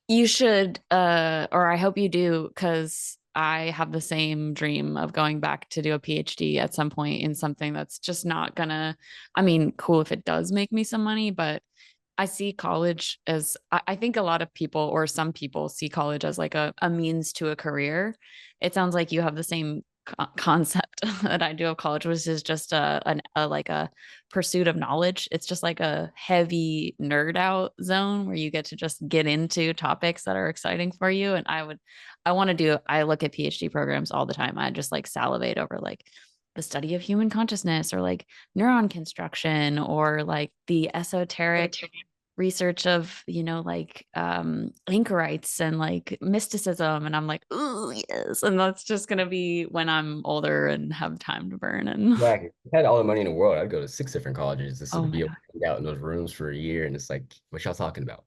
Speaker 1: You should, or I hope you do, because I have the same dream of going back to do a PhD at some point in something that's just not gonna, I mean, cool if it does make me some money, but I see college as, I think a lot of people or some people see college as like a means to a career. It sounds like you have the same concept that I do of college, which is just a like a pursuit of knowledge. It's just like a heavy nerd out zone where you get to just get into topics that are exciting for you. And I look at PhD programs all the time. I just like salivate over like the study of human consciousness or like neuron construction or like the esoteric research of, like anchorites and like mysticism. And I'm like, ooh, yes. And that's just gonna be when I'm older and have time to burn. And
Speaker 2: Exactly. If I had all the money in the world, I'd go to 6 different colleges just
Speaker 1: oh
Speaker 2: to
Speaker 1: my
Speaker 2: be able
Speaker 1: God.
Speaker 2: to hang out in those rooms for a year. And it's like, what y'all talking about?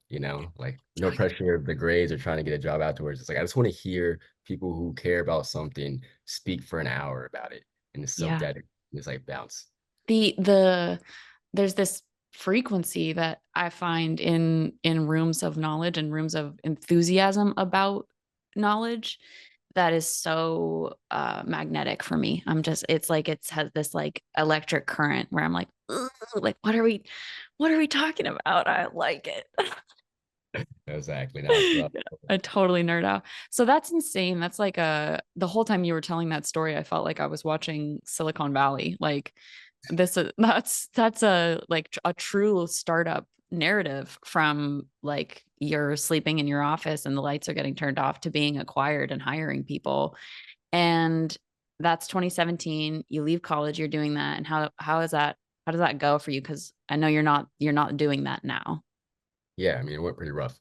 Speaker 2: Like no pressure of the grades or trying to get a job afterwards. It's like, I just want to hear people who care about something speak for an hour about it. And it's so
Speaker 1: Yeah.
Speaker 2: dedicated. It's like bounce.
Speaker 1: The there's this frequency that I find in rooms of knowledge and rooms of enthusiasm about knowledge that is so magnetic for me. It's like it's has this like electric current where I'm like, like what are we talking about? I like it.
Speaker 2: Exactly. No, it's rough.
Speaker 1: I totally nerd out. So that's insane. That's like the whole time you were telling that story, I felt like I was watching Silicon Valley. Like that's a like a true startup narrative from like you're sleeping in your office and the lights are getting turned off to being acquired and hiring people. And that's 2017. You leave college, you're doing that. And how does that go for you? Because I know you're not doing that now.
Speaker 2: Yeah, I mean, it went pretty rough.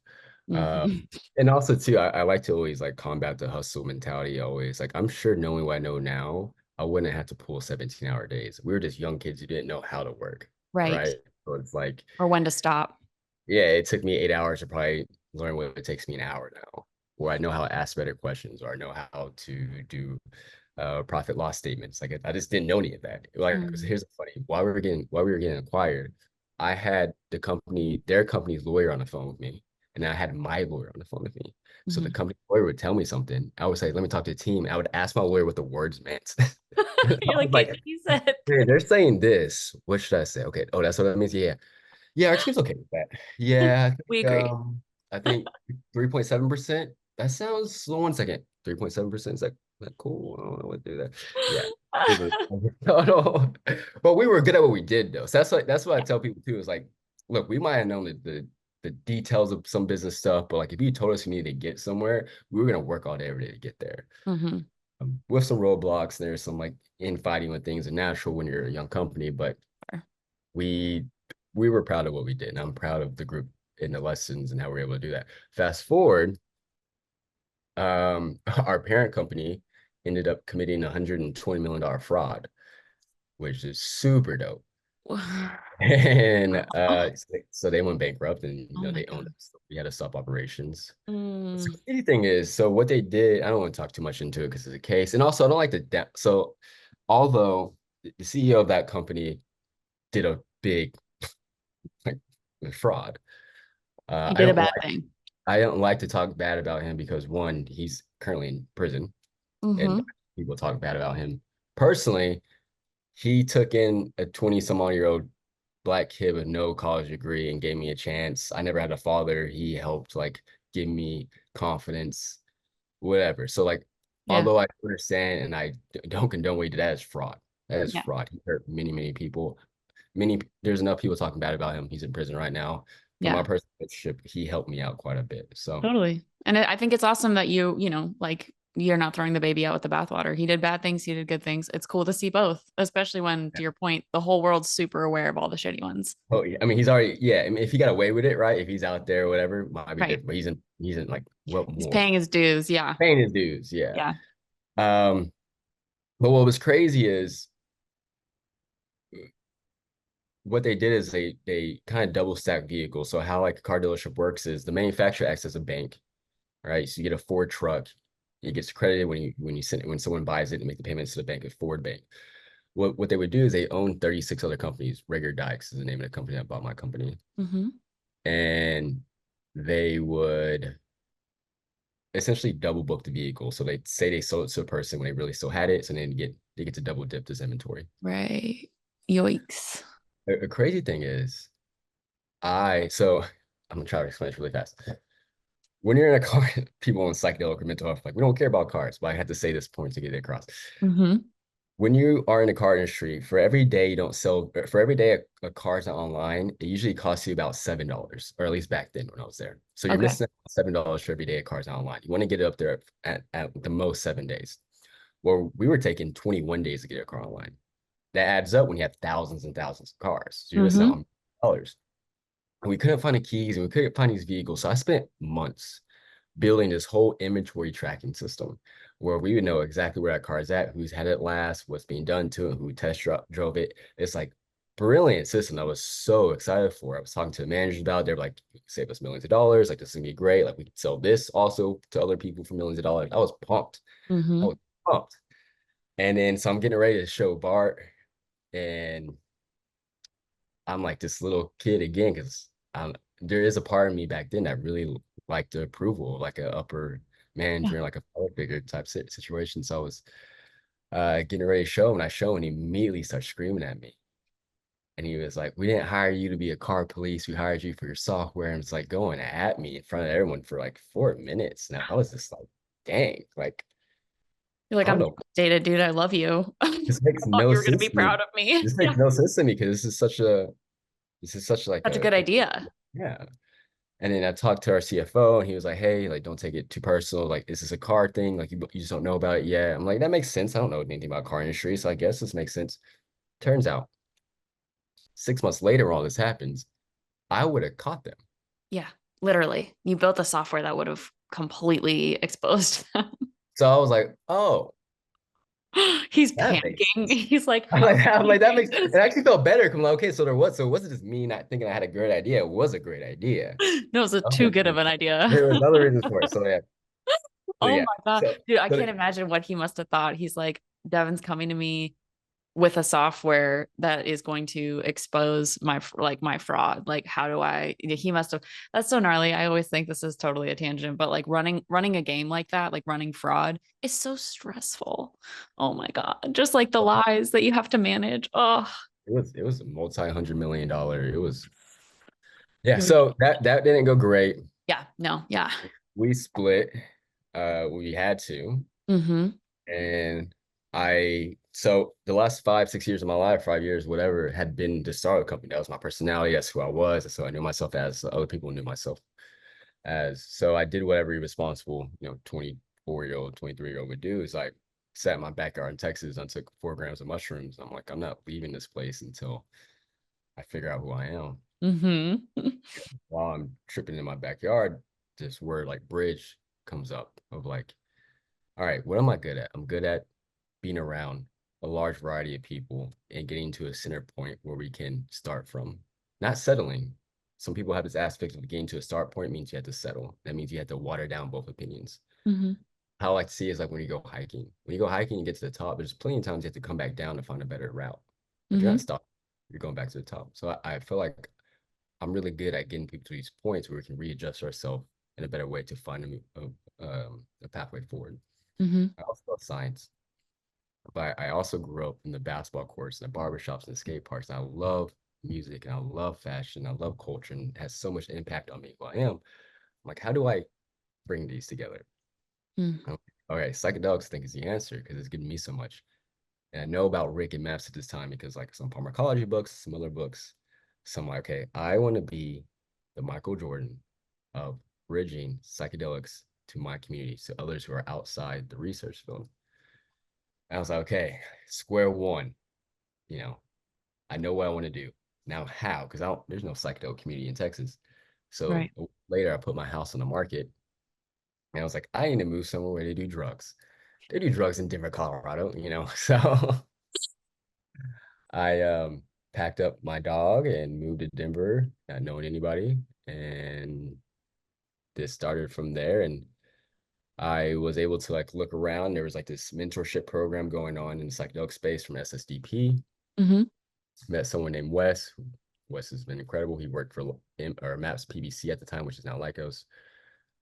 Speaker 1: Mhm.
Speaker 2: And also too, I like to always like combat the hustle mentality always. Like I'm sure knowing what I know now, I wouldn't have to pull 17-hour days. We were just young kids who didn't know how to work,
Speaker 1: Right.
Speaker 2: right? So it's like,
Speaker 1: Or when to stop.
Speaker 2: yeah, it took me 8 hours to probably learn what it takes me an hour now, where I know how to ask better questions or I know how to do profit loss statements. Like I just didn't know any of that. Like, 'cause
Speaker 1: Mm.
Speaker 2: here's the funny, while we were getting acquired, I had their company's lawyer on the phone with me, and I had my lawyer on the phone with me. So the
Speaker 1: Mhm.
Speaker 2: company lawyer would tell me something. I would say, "Let me talk to the team." I would ask my lawyer what the words meant. I
Speaker 1: You're
Speaker 2: was
Speaker 1: like,
Speaker 2: like,
Speaker 1: it, he said,
Speaker 2: "Hey, they're saying this. What should I say?" Okay. Oh, that's what that means. Yeah. Yeah, our team's okay with that. Yeah,
Speaker 1: we agree.
Speaker 2: I think 3.7%. That sounds, 1 second. 3.7% is like cool. I don't know what to do that. Yeah. It was total. But we were good at what we did though. So that's what I tell people too, is like, look, we might have known the details of some business stuff, but like if you told us you needed to get somewhere, we were gonna work all day every day to get there.
Speaker 1: Hmm.
Speaker 2: With some roadblocks, there's some like infighting when things are natural when you're a young company, but we we were proud of what we did, and I'm proud of the group and the lessons and how we were able to do that. Fast forward, our parent company ended up committing $120 million fraud, which is super dope. And so they went bankrupt, and
Speaker 1: Oh my
Speaker 2: they owned
Speaker 1: God.
Speaker 2: us. So we had to stop operations. So
Speaker 1: Mm.
Speaker 2: the crazy thing is, so what they did, I don't want to talk too much into it because it's a case, and also I don't like the so although the CEO of that company did a big like fraud. Uh,
Speaker 1: He
Speaker 2: I
Speaker 1: did a
Speaker 2: don't
Speaker 1: bad
Speaker 2: like
Speaker 1: thing.
Speaker 2: I don't like to talk bad about him because one, he's currently in prison, and
Speaker 1: Hmm.
Speaker 2: people talk bad about him. Personally, he took in a 20 some odd year old black kid with no college degree and gave me a chance. I never had a father. He helped like give me confidence, whatever. So like,
Speaker 1: Yeah.
Speaker 2: although I understand and I don't condone what he did, that is fraud. That is
Speaker 1: Yeah.
Speaker 2: fraud. He hurt many, many people. There's enough people talking bad about him. He's in prison right now. From my
Speaker 1: Yeah.
Speaker 2: personal relationship, he helped me out quite a bit. So
Speaker 1: Totally. And I think it's awesome that like you're not throwing the baby out with the bathwater. He did bad things, he did good things. It's cool to see both, especially when, to your point, the whole world's super aware of all the shitty ones.
Speaker 2: oh yeah, I mean he's already, yeah. I mean if he got away with it, right? If he's out there, whatever, might be
Speaker 1: Right.
Speaker 2: different. But he's in like what
Speaker 1: He's
Speaker 2: more
Speaker 1: paying his dues. Yeah.
Speaker 2: paying his dues, yeah.
Speaker 1: Yeah.
Speaker 2: Um, but what was crazy is what they did is they kind of double stack vehicles. So how like a car dealership works is the manufacturer acts as a bank, right? So you get a Ford truck, it gets credited when someone buys it and make the payments to the bank at Ford Bank. What they would do is they own 36 other companies. Regular Dykes is the name of the company that bought my company,
Speaker 1: Hmm.
Speaker 2: and they would essentially double book the vehicle. So they say they sold it to a person when they really still had it, so then they get to double dip this inventory.
Speaker 1: Right. Yikes.
Speaker 2: A crazy thing is, so I'm gonna try to explain this really fast. When you're in a car, people on psychedelic or mental health, like we don't care about cars, but I had to say this point to get it across.
Speaker 1: Hmm.
Speaker 2: When you are in the car industry, for every day you don't sell, for every day a car's not online, it usually costs you about $7, or at least back then when I was there. So you're
Speaker 1: Okay.
Speaker 2: missing $7 for every day a car's not online. You want to get it up there at the most 7 days. Well, we were taking 21 days to get a car online. That adds up when you have thousands and thousands of cars. So you're missing out
Speaker 1: Hmm.
Speaker 2: on dollars. And we couldn't find the keys and we couldn't find these vehicles. So I spent months building this whole inventory tracking system where we would know exactly where that car is at, who's had it last, what's being done to it, who drove it. It's like brilliant system. I was so excited for. I was talking to the managers about it. They're like, save us millions of dollars. Like, this is gonna be great. Like, we could sell this also to other people for millions of dollars. I was pumped. I
Speaker 1: Mm-hmm.
Speaker 2: was pumped. And then so I'm getting ready to show Bart, and I'm like this little kid again because there is a part of me back then that really liked the approval, like an upper
Speaker 1: Yeah.
Speaker 2: manager, like a father figure type situation. So I was getting ready to show him, and I show him, and he immediately starts screaming at me. And he was like, "We didn't hire you to be a car police. We hired you for your software." And it's like going at me in front of everyone for like 4 minutes. And I was just like, dang, like,
Speaker 1: You're like,
Speaker 2: I don't
Speaker 1: I'm
Speaker 2: know.
Speaker 1: devastated, dude. I love you. I
Speaker 2: This makes
Speaker 1: thought
Speaker 2: no
Speaker 1: you were gonna be
Speaker 2: sense to me.
Speaker 1: proud of me.
Speaker 2: This
Speaker 1: Yeah.
Speaker 2: makes no sense to me because this is such like
Speaker 1: Such a good
Speaker 2: a
Speaker 1: idea.
Speaker 2: yeah. And then I talked to our CFO, and he was like, "Hey, like, don't take it too personal. Like, is this a car thing? Like, you just don't know about it yet." I'm like, "That makes sense. I don't know anything about car industry, so I guess this makes sense." Turns out, 6 months later, when all this happens, I would have caught them.
Speaker 1: Yeah, literally. You built a software that would have completely exposed them.
Speaker 2: So I was like, "Oh,
Speaker 1: He's
Speaker 2: that makes
Speaker 1: panicking.
Speaker 2: sense."
Speaker 1: He's like,
Speaker 2: I'm like, that makes it
Speaker 1: Jesus.
Speaker 2: actually felt better. 'Cause I'm like, okay, so there was, so it wasn't just me not thinking I had a great idea. It was a great idea.
Speaker 1: No, it's a too good of an idea.
Speaker 2: There was other reasons for it. So yeah, so
Speaker 1: Oh
Speaker 2: yeah,
Speaker 1: my God.
Speaker 2: so
Speaker 1: Dude, I
Speaker 2: so
Speaker 1: can't imagine what he must have thought. He's like, Devon's coming to me with a software that is going to expose my fraud. Like, how do I, he must have, that's so gnarly. I always think this is totally a tangent, but like running a game like that, like running fraud is so stressful. Oh my God. Just like the lies that you have to manage. Oh,
Speaker 2: it was a multi-hundred-million-dollar. It was yeah.
Speaker 1: you're,
Speaker 2: So that didn't go great.
Speaker 1: yeah, no, yeah.
Speaker 2: We split. We had to,
Speaker 1: Mm-hmm.
Speaker 2: and so the last 5, 6 years of my life, 5 years, whatever, had been to start a company. That was my personality. That's who I was. That's who I knew myself as. Other people knew myself as. So I did whatever responsible, 24-year-old, 23-year-old would do. Is like sat in my backyard in Texas and took 4 grams of mushrooms. I'm like, I'm not leaving this place until I figure out who I am.
Speaker 1: Mm-hmm.
Speaker 2: While I'm tripping in my backyard, this word like bridge comes up of like, all right, what am I good at? I'm good at being around a large variety of people and getting to a center point where we can start from, not settling. Some people have this aspect of getting to a start point means you have to settle. That means you have to water down both opinions.
Speaker 1: Mm-hmm.
Speaker 2: How I like to see is like when you go hiking. When you go hiking, you get to the top. There's plenty of times you have to come back down to find a better route, but you're
Speaker 1: Mm-hmm.
Speaker 2: not stopping. You're going back to the top. So I feel like I'm really good at getting people to these points where we can readjust ourselves in a better way to find a pathway forward.
Speaker 1: Mm-hmm.
Speaker 2: I also love science, but I also grew up in the basketball courts and the barbershops and the skate parks. And I love music and I love fashion. I love culture and it has so much impact on me who I am. I'm like, how do I bring these together?
Speaker 1: Mm-hmm.
Speaker 2: All right, psychedelics I think is the answer because it's given me so much. And I know about Rick and maps at this time because like some pharmacology books, some other books. So I'm like, okay, I want to be the Michael Jordan of bridging psychedelics to my community, to others who are outside the research field. And I was like, okay, square one, you know, I know what I want to do. Now how? Because I don't there's no psychedelic community in Texas. So
Speaker 1: Right.
Speaker 2: later I put my house on the market and I was like, I need to move somewhere where they do drugs. They do drugs in Denver, Colorado. So I packed up my dog and moved to Denver, not knowing anybody, and this started from there. And I was able to like look around. There was like this mentorship program going on in the psychedelic space from SSDP.
Speaker 1: Mm-hmm.
Speaker 2: Met someone named Wes. Wes has been incredible. He worked for MAPS PBC at the time, which is now Lycos.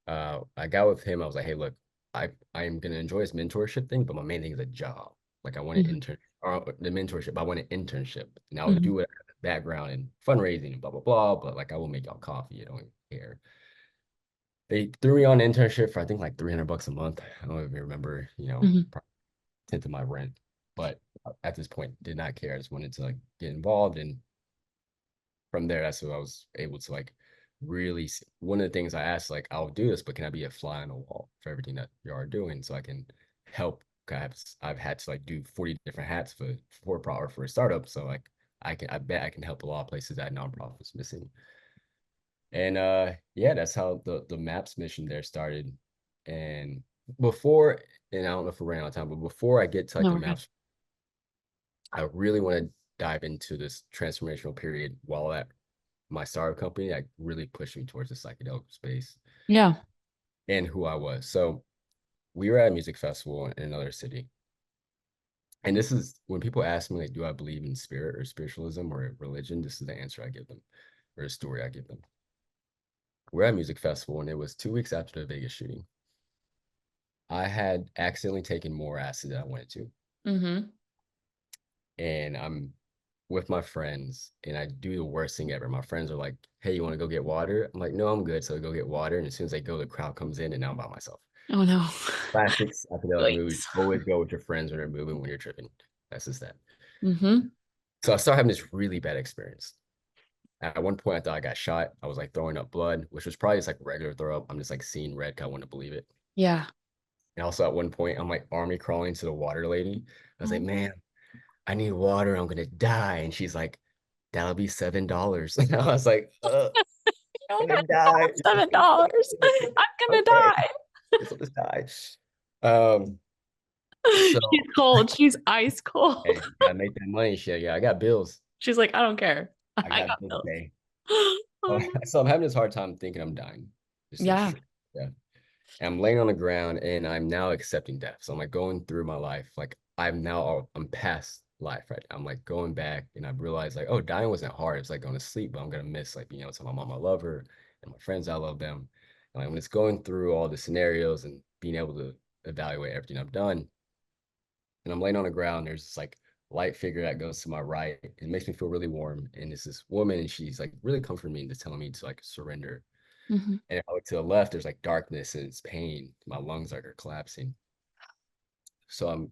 Speaker 2: I got with him. I was like, hey, look, I'm gonna enjoy this mentorship thing, but my main thing is a job. Like I want an
Speaker 1: Mm-hmm.
Speaker 2: intern or the mentorship. I want an internship. And I'll
Speaker 1: Mm-hmm.
Speaker 2: do it background in fundraising and blah blah blah. But like I will make y'all coffee. I don't care. They threw me on an internship for I think like $300 a month. I don't even remember,
Speaker 1: Mm-hmm.
Speaker 2: probably tenth of my rent. But at this point, did not care. I just wanted to like get involved and from there, that's what I was able to like really one of the things I asked, like, I'll do this, but can I be a fly on the wall for everything that you are doing so I can help? I've had to like do 40 different hats for a startup. So like I bet I can help a lot of places that nonprofits missing. And yeah, that's how the maps mission there started. And before, and I don't know if we're running out of time, but before I get to like
Speaker 1: No,
Speaker 2: the
Speaker 1: we're good.
Speaker 2: maps, I really want to dive into this transformational period while at my startup company that really pushed me towards the psychedelic space
Speaker 1: Yeah.
Speaker 2: and who I was. So we were at a music festival in another city. And this is when people ask me, like, do I believe in spirit or spiritualism or religion? This is the answer I give them, or the story I give them. We're at a music festival, and it was 2 weeks after the Vegas shooting. I had accidentally taken more acid than I wanted to.
Speaker 1: Mm-hmm.
Speaker 2: And I'm with my friends, and I do the worst thing ever. My friends are like, hey, you want to go get water? I'm like, no, I'm good. So I go get water. And as soon as they go, the crowd comes in, and now I'm by myself.
Speaker 1: Oh no.
Speaker 2: Classic psychedelic mood.
Speaker 1: Yikes.
Speaker 2: Always go with your friends when they're moving, when you're tripping. That's just that.
Speaker 1: Mm-hmm.
Speaker 2: So I started having this really bad experience. At one point, I thought I got shot. I was like throwing up blood, which was probably just like regular throw up. I'm just like seeing red. 'Cause I want to believe it.
Speaker 1: Yeah.
Speaker 2: And also at one point, I'm like army crawling to the water lady. I was like,
Speaker 1: Oh,
Speaker 2: man, I need water. I'm gonna die. And she's like, that'll be $7. And I was like,
Speaker 1: no,
Speaker 2: I'm
Speaker 1: God,
Speaker 2: gonna die.
Speaker 1: $7. I'm gonna
Speaker 2: Okay,
Speaker 1: die.
Speaker 2: guess I'll just die. Um, so
Speaker 1: She's cold. She's ice cold.
Speaker 2: hey, gotta make that money. Shit, yeah, I got bills.
Speaker 1: She's like, I don't care.
Speaker 2: I
Speaker 1: I
Speaker 2: got
Speaker 1: got
Speaker 2: bills to
Speaker 1: bills.
Speaker 2: pay.
Speaker 1: Oh
Speaker 2: So,
Speaker 1: no.
Speaker 2: so I'm having this hard time thinking I'm dying. Just in
Speaker 1: Yeah.
Speaker 2: short. Yeah. And I'm laying on the ground and I'm now accepting death. So I'm like going through my life. Like I'm past life right now. I'm like going back and I've realized like, oh, dying wasn't hard. It's like going to sleep, but I'm gonna miss like being able to tell my mom I love her and my friends I love them. And like when it's going through all the scenarios and being able to evaluate everything I've done, and I'm laying on the ground, there's this like light figure that goes to my right. It makes me feel really warm. And it's this woman and she's like really comforting me and just telling me to like surrender.
Speaker 1: Mm-hmm.
Speaker 2: And if I look to the left, there's like darkness and it's pain. My lungs like are collapsing. So I'm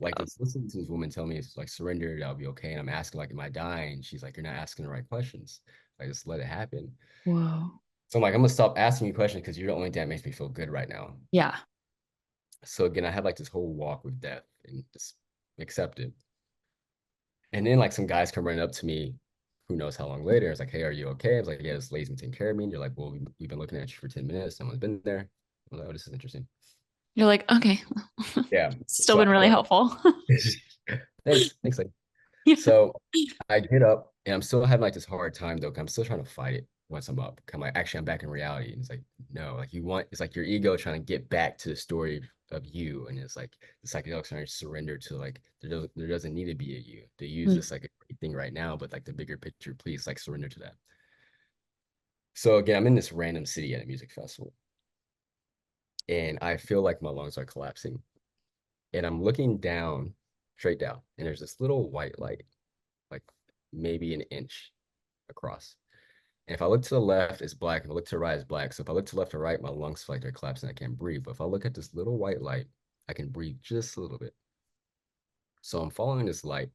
Speaker 2: like
Speaker 1: God.
Speaker 2: just listening to this woman tell me it's like surrender, I'll be okay. And I'm asking like, am I dying? She's like, you're not asking the right questions. Like just let it happen.
Speaker 1: Whoa.
Speaker 2: So I'm like, I'm gonna stop asking you questions because you're the only thing that makes me feel good right now.
Speaker 1: Yeah.
Speaker 2: So again, I had like this whole walk with death and just accept it. And then like some guys come running up to me, who knows how long later. It's like, hey, are you okay? I was like, yeah, this lady's been taking care of me. And you're like, well, we've been looking at you for 10 minutes. Someone's been there. I was like, oh, this is interesting.
Speaker 1: You're like, okay.
Speaker 2: Yeah.
Speaker 1: Still
Speaker 2: So
Speaker 1: been really helpful.
Speaker 2: thanks. Like,
Speaker 1: Yeah.
Speaker 2: so I get up and I'm still having like this hard time though, 'cause I'm still trying to fight it once I'm up. I'm like, actually, I'm back in reality. And it's like, no, like it's like your ego trying to get back to the story of you. And it's like the psychedelics are surrender to like, there doesn't need to be a you. They use
Speaker 1: Mm.
Speaker 2: this like a great thing right now, but like the bigger picture, please like surrender to that. So again, I'm in this random city at a music festival and I feel like my lungs are collapsing and I'm looking down, straight down, and there's this little white light, like maybe an inch across. And if I look to the left, it's black. If I look to the right, it's black. So if I look to left or right, my lungs feel like they're collapsing. I can't breathe. But if I look at this little white light, I can breathe just a little bit. So I'm following this light,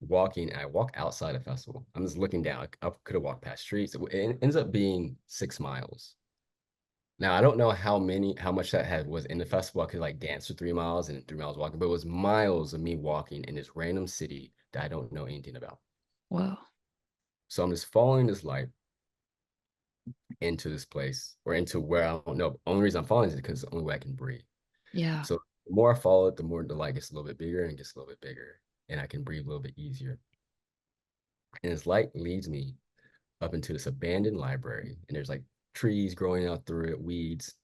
Speaker 2: walking, and I walk outside a festival. I'm just looking down. I could have walked past streets. It ends up being 6 miles. Now I don't know how much that had was in the festival. I could like dance for 3 miles and 3 miles walking, but it was miles of me walking in this random city that I don't know anything about.
Speaker 1: Whoa.
Speaker 2: So I'm just following this light into this place or into where I don't know. The only reason I'm following is because it's the only way I can breathe.
Speaker 1: Yeah.
Speaker 2: So the more I follow it, the more the light gets a little bit bigger and gets a little bit bigger, and I can breathe a little bit easier. And this light leads me up into this abandoned library, and there's like trees growing out through it, weeds.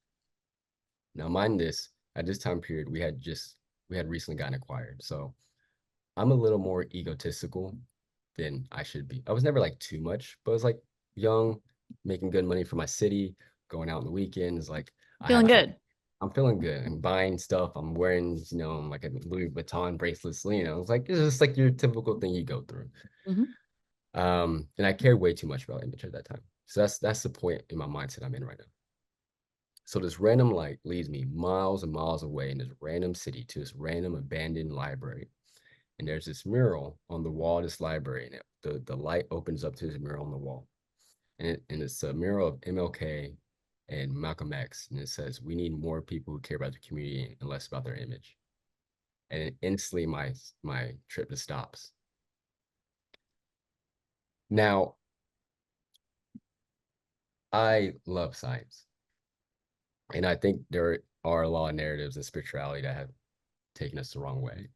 Speaker 2: Now, mind this, at this time period, we had recently gotten acquired. So I'm a little more egotistical than I should be. I was never like too much, but I was like young, making good money for my city, going out on the weekends. Like
Speaker 1: Feeling
Speaker 2: I felt
Speaker 1: good.
Speaker 2: I'm feeling good. I'm buying stuff. I'm wearing, like a Louis Vuitton bracelets. It's like it's just like your typical thing you go through.
Speaker 1: Hmm.
Speaker 2: And I cared way too much about image at that time. So that's the point in my mindset I'm in right now. So this random light leads me miles and miles away in this random city to this random abandoned library. And there's this mural on the wall of this library, and the light opens up to this mural on the wall. And it's a mural of MLK and Malcolm X. And it says, we need more people who care about the community and less about their image. And instantly my trip just stops. Now, I love science. And I think there are a lot of narratives in spirituality that have taken us the wrong way.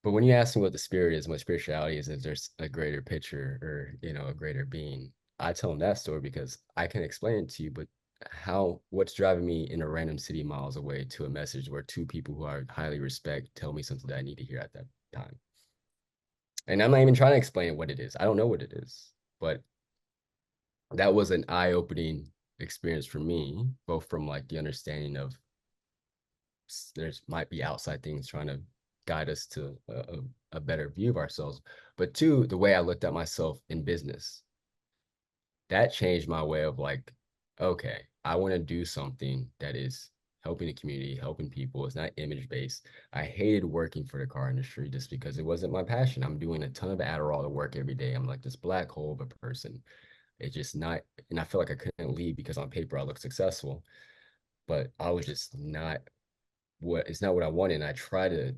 Speaker 2: But when you ask me what the spirit is, what spirituality is there's a greater picture or, a greater being, I tell them that story because I can explain it to you, but what's driving me in a random city miles away to a message where two people who I highly respect tell me something that I need to hear at that time. And I'm not even trying to explain what it is. I don't know what it is, but that was an eye-opening experience for me, both from like the understanding of there's might be outside things trying to guide us to a better view of ourselves, but two, the way I looked at myself in business, that changed my way of like, okay, I want to do something that is helping the community, helping people. It's not image based. I hated working for the car industry just because it wasn't my passion. I'm doing a ton of Adderall to work every day. I'm like this black hole of a person. It's just not, and I feel like I couldn't leave because on paper I look successful, but I was just not it's not what I wanted. And I try to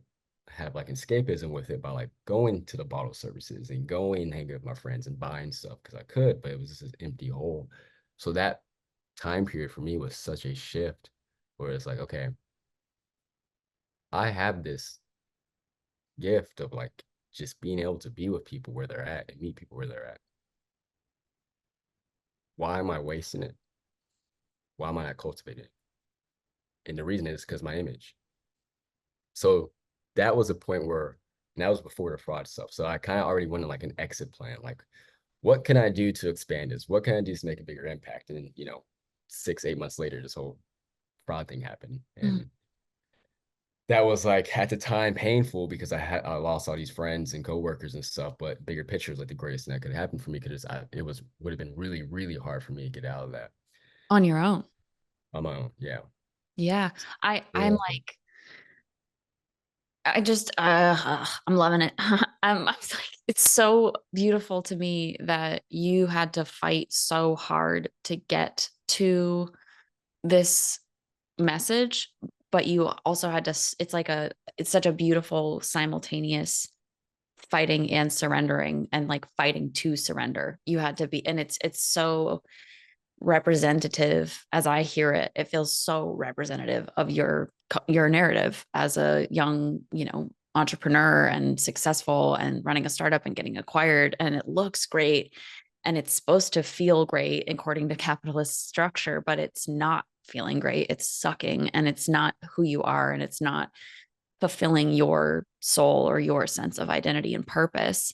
Speaker 2: have like escapism with it by like going to the bottle services and going and hanging with my friends and buying stuff because I could, but it was just this empty hole. So that time period for me was such a shift where it's like, okay, I have this gift of like just being able to be with people where they're at and meet people where they're at. Why am I wasting it? Why am I not cultivating it? And the reason is because my image. So that was a point where, and that was before the fraud stuff. So I kind of already went in like an exit plan. Like, what can I do to expand this? What can I do to make a bigger impact? And, 6, 8 months later, this whole fraud thing happened.
Speaker 1: Mm.
Speaker 2: And that was like at the time painful because I lost all these friends and coworkers and stuff, but bigger picture was like the greatest thing that could happen for me because it would have been really, really hard for me to get out of that
Speaker 1: On your own.
Speaker 2: on my own. Yeah.
Speaker 1: Yeah. I'm
Speaker 2: Yeah.
Speaker 1: like, I just I'm loving it. I'm like, it's so beautiful to me that you had to fight so hard to get to this message, but you also had to it's such a beautiful simultaneous fighting and surrendering and like fighting to surrender. You had to be, and it's so representative as I hear it. It feels so representative of your narrative as a young, entrepreneur and successful and running a startup and getting acquired, and it looks great and it's supposed to feel great according to capitalist structure, but it's not feeling great. It's sucking and it's not who you are and it's not fulfilling your soul or your sense of identity and purpose.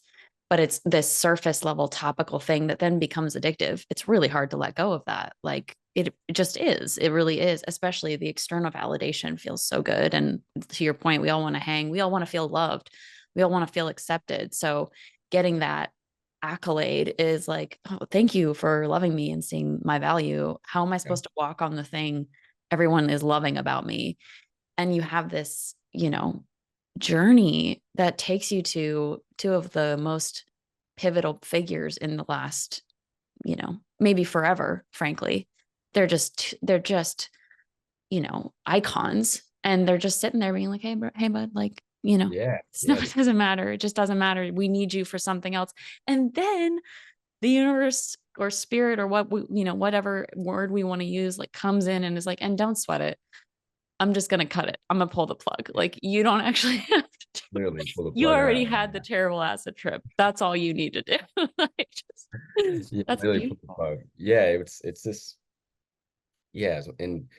Speaker 1: But it's this surface level topical thing that then becomes addictive. It's really hard to let go of that. Like it just is. It really is. Especially the external validation feels so good. And to your point, we all want to hang. We all want to feel loved. We all want to feel accepted. So getting that accolade is like, oh, thank you for loving me and seeing my value. How am I
Speaker 2: Yeah.
Speaker 1: supposed to walk on the thing everyone is loving about me? And you have this, journey that takes you to two of the most pivotal figures in the last, maybe forever, frankly. They're just, icons, and they're just sitting there being like, hey, hey, bud, like,
Speaker 2: Yeah.
Speaker 1: it's not,
Speaker 2: Yeah.
Speaker 1: it doesn't matter. It just doesn't matter. We need you for something else. And then the universe or spirit or whatever word we want to use, like comes in and is like, and don't sweat it. I'm just gonna cut it. I'm gonna pull the plug. Like you don't actually have to do
Speaker 2: Literally
Speaker 1: it.
Speaker 2: pull the
Speaker 1: You
Speaker 2: plug on
Speaker 1: already
Speaker 2: that
Speaker 1: had the
Speaker 2: one.
Speaker 1: terrible acid trip. That's all you need to do. Like,
Speaker 2: Yeah,
Speaker 1: that's
Speaker 2: really put the
Speaker 1: beautiful.
Speaker 2: bug. Yeah, it's this. Yeah, and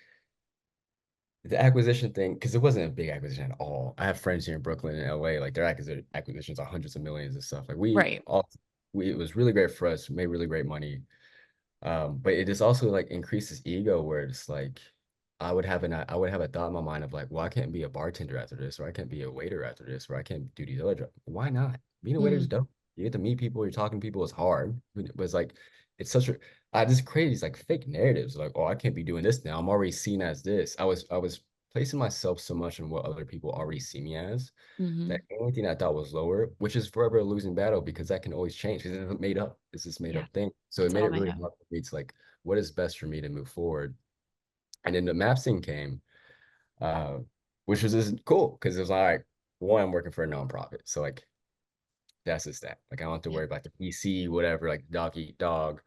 Speaker 2: the acquisition thing, because it wasn't a big acquisition at all. I have friends here in Brooklyn and LA, like their acquisitions are hundreds of millions and stuff. Like
Speaker 1: Right.
Speaker 2: it was really great for us, made really great money. But it is also like increases ego where it's like I would have a thought in my mind of like, well, I can't be a bartender after this, or I can't be a waiter after this, or I can't do these other jobs. Why not? Being a waiter is
Speaker 1: Mm,
Speaker 2: dope. You get to meet people, you're talking to people, it's hard. But it's like it's such a I just create these like fake narratives like, oh, I can't be doing this now. I'm already seen as this. I was placing myself so much in what other people already see me as that
Speaker 1: hmm.
Speaker 2: anything I thought was lower, which is forever a losing battle because that can always change because it's made up. It's this made
Speaker 1: Yeah,
Speaker 2: up thing. So it
Speaker 1: it's
Speaker 2: made
Speaker 1: all
Speaker 2: it
Speaker 1: made
Speaker 2: really
Speaker 1: up.
Speaker 2: hard for me to like, what is best for me to move forward? And then the map scene came, uh, which was just cool because it was like, one, I'm working for a nonprofit. So like that's just that. Like I don't have to
Speaker 1: Yeah.
Speaker 2: worry about the PC, whatever, like dog eat dog.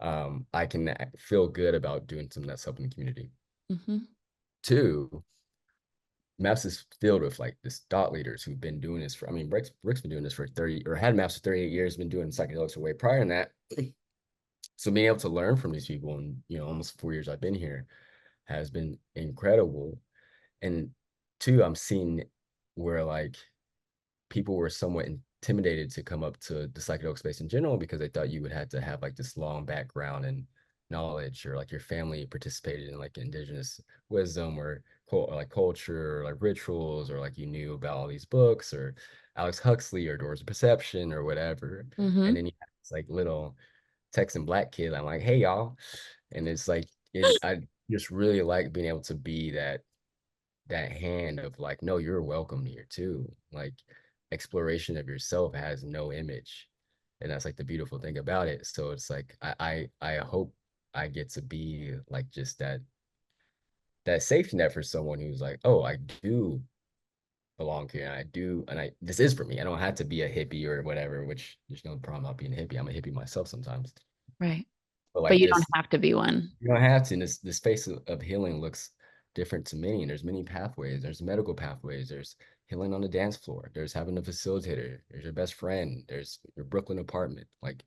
Speaker 2: I can feel good about doing something that's helping the community.
Speaker 1: Hmm.
Speaker 2: Two, Maps is filled with like this thought leaders who've been doing this for, I mean, Rick's been doing this for 30 or had Maps for 38 years, been doing psychedelics for way prior than that. So being able to learn from these people in, almost 4 years I've been here has been incredible. And two, I'm seeing where like people were somewhat intimidated to come up to the psychedelic space in general because they thought you would have to have like this long background and knowledge, or like your family participated in like indigenous wisdom or like culture or like rituals, or like you knew about all these books or Alex Huxley or Doors of Perception or whatever. And
Speaker 1: Hmm.
Speaker 2: then you have this like little Texan black kid. I'm like, hey y'all. And it's like I just really like being able to be that hand of like, no, you're welcome here too. Like exploration of yourself has no image. And that's like the beautiful thing about it. So it's like I hope I get to be like just that safety net for someone who's like, oh, I do belong here. And I do, and I this is for me. I don't have to be a hippie or whatever, which there's no problem about being a hippie. I'm a hippie myself sometimes.
Speaker 1: Right.
Speaker 2: But
Speaker 1: But
Speaker 2: like
Speaker 1: you don't
Speaker 2: this,
Speaker 1: have to be one.
Speaker 2: you don't have to. And this space of healing looks different to many. And there's many pathways. There's medical pathways. There's healing on the dance floor. There's having a facilitator. There's your best friend. There's your Brooklyn apartment. Like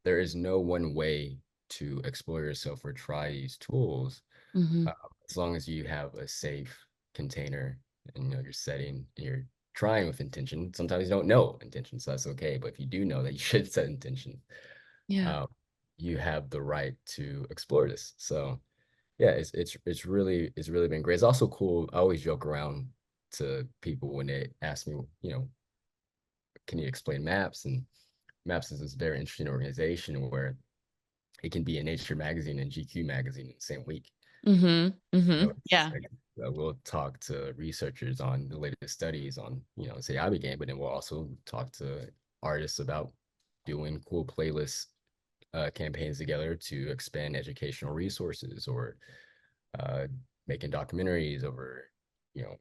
Speaker 2: there is no one way to explore yourself or try these tools,
Speaker 1: Hmm.
Speaker 2: uh, as long as you have a safe container and you're setting and you're trying with intention. Sometimes you don't know intention, so that's okay. But if you do know that you should set intention,
Speaker 1: Yeah.
Speaker 2: um, you have the right to explore this. So yeah, it's really been great. It's also cool. I always joke around to people when they ask me, can you explain Maps? And Maps is this very interesting organization where it can be in Nature magazine and GQ magazine in the same week.
Speaker 1: Hmm. Hmm.
Speaker 2: It's
Speaker 1: Yeah.
Speaker 2: like we'll talk to researchers on the latest studies on, say I began, but then we'll also talk to artists about doing cool playlist campaigns together to expand educational resources, or uh, making documentaries over,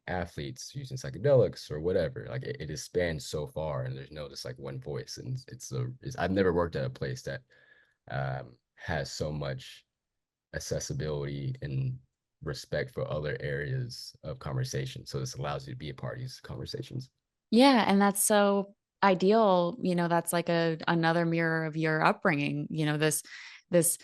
Speaker 2: athletes using psychedelics or whatever. Like it is spanned so far, and there's no just like one voice. And I've never worked at a place that has so much accessibility and respect for other areas of conversation. So this allows you to be a part of these conversations.
Speaker 1: Yeah, and that's so ideal, that's like another mirror of your upbringing, this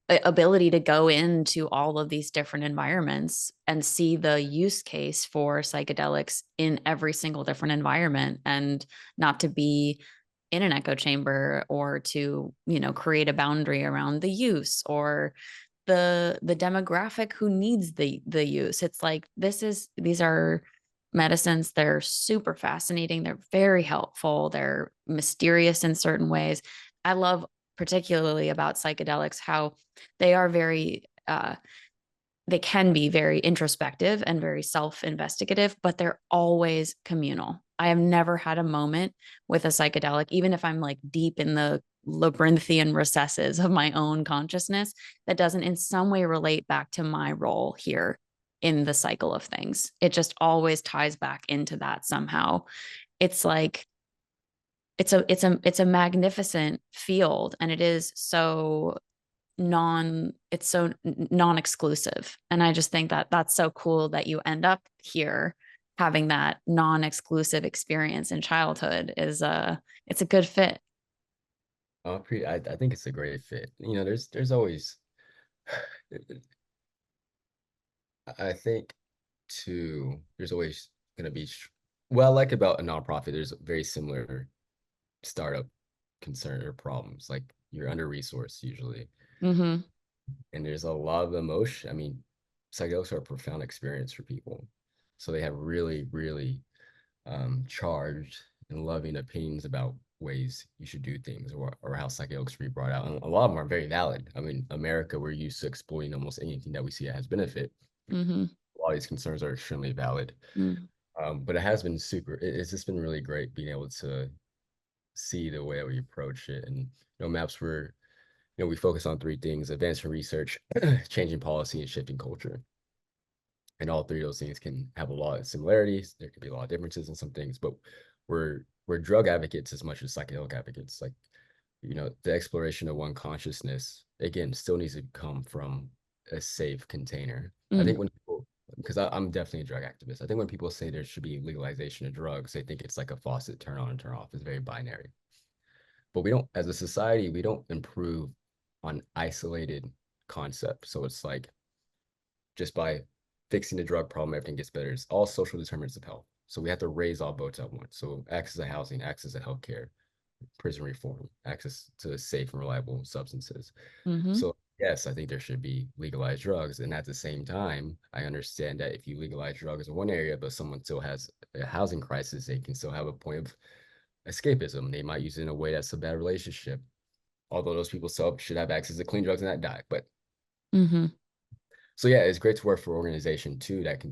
Speaker 1: ability to go into all of these different environments and see the use case for psychedelics in every single different environment, and not to be in an echo chamber, or to, create a boundary around the use or the demographic who needs the use. It's like these are medicines. They're super fascinating. They're very helpful. They're mysterious in certain ways. I love particularly about psychedelics how they are very they can be very introspective and very self-investigative, but they're always communal. I have never had a moment with a psychedelic, even if I'm like deep in the labyrinthian recesses of my own consciousness, that doesn't in some way relate back to my role here in the cycle of things. It just always ties back into that somehow. It's like it's a magnificent field, and it is so it's so non-exclusive, and I just think that that's so cool that you end up here having that non-exclusive experience in childhood. It's a good fit.
Speaker 2: I think it's a great fit. There's always, I think too, there's always going to be, well, I like about a nonprofit, there's very similar startup concern or problems. Like you're under resourced usually,
Speaker 1: Hmm.
Speaker 2: and there's a lot of emotion. I mean, psychedelics are a profound experience for people. So they have really, really charged and loving opinions about ways you should do things, or how psychedelics should be brought out. And a lot of them are very valid. I mean, America, we're used to exploiting almost anything that we see that has benefit.
Speaker 1: Hmm.
Speaker 2: A lot of these concerns are extremely valid.
Speaker 1: Mm.
Speaker 2: But it has been it's just been really great being able to see the way we approach it. And Maps were, we focus on three things: advancing research, changing policy, and shifting culture. And all three of those things can have a lot of similarities. There could be a lot of differences in some things, but we're drug advocates as much as psychedelic advocates. Like the exploration of one consciousness, again, still needs to come from a safe container. I
Speaker 1: Mm,
Speaker 2: think when people, because I'm definitely a drug activist, I think when people say there should be legalization of drugs, they think it's like a faucet, turn on and turn off. It's very binary. But we don't, as a society, we don't improve on isolated concepts. So it's like just by fixing the drug problem, everything gets better. It's all social determinants of health. So we have to raise all boats at once. So access to housing, access to healthcare, prison reform, access to safe and reliable substances.
Speaker 1: mm-hmm,
Speaker 2: So yes, I think there should be legalized drugs. And at the same time, I understand that if you legalize drugs in one area, but someone still has a housing crisis, they can still have a point of escapism. They might use it in a way that's a bad relationship. Although those people still should have access to clean drugs and not die. But
Speaker 1: mm-hmm.
Speaker 2: so yeah, it's great to work for an organization too that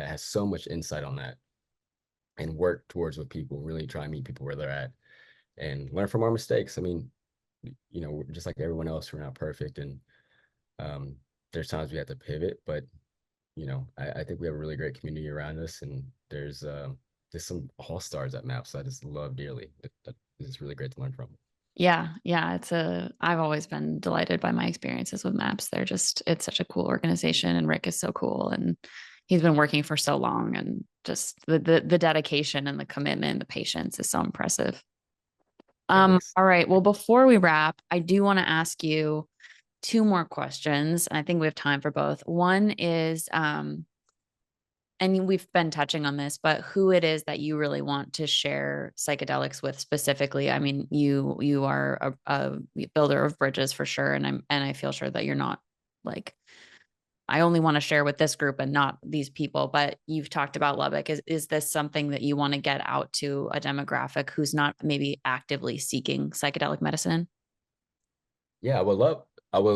Speaker 2: has so much insight on that and work towards with people, really try and meet people where they're at and learn from our mistakes. I mean, just like everyone else, we're not perfect, and um, there's times we have to pivot, but I think we have a really great community around us, and there's some all stars at Maps I just love dearly. It's really great to learn from.
Speaker 1: Yeah, yeah, I've always been delighted by my experiences with Maps. It's such a cool organization, and Rick is so cool, and he's been working for so long, and just the dedication and the commitment, the patience is so impressive.
Speaker 2: Thanks.
Speaker 1: All right. Well, before we wrap, I do want to ask you two more questions, and I think we have time for both. One is, and we've been touching on this, but who it is that you really want to share psychedelics with specifically. I mean, you are a builder of bridges for sure, and I feel sure that you're not like, I only want to share with this group and not these people. But you've talked about Lubbock. Is this something that you want to get out to a demographic who's not maybe actively seeking psychedelic medicine?
Speaker 2: Yeah, I would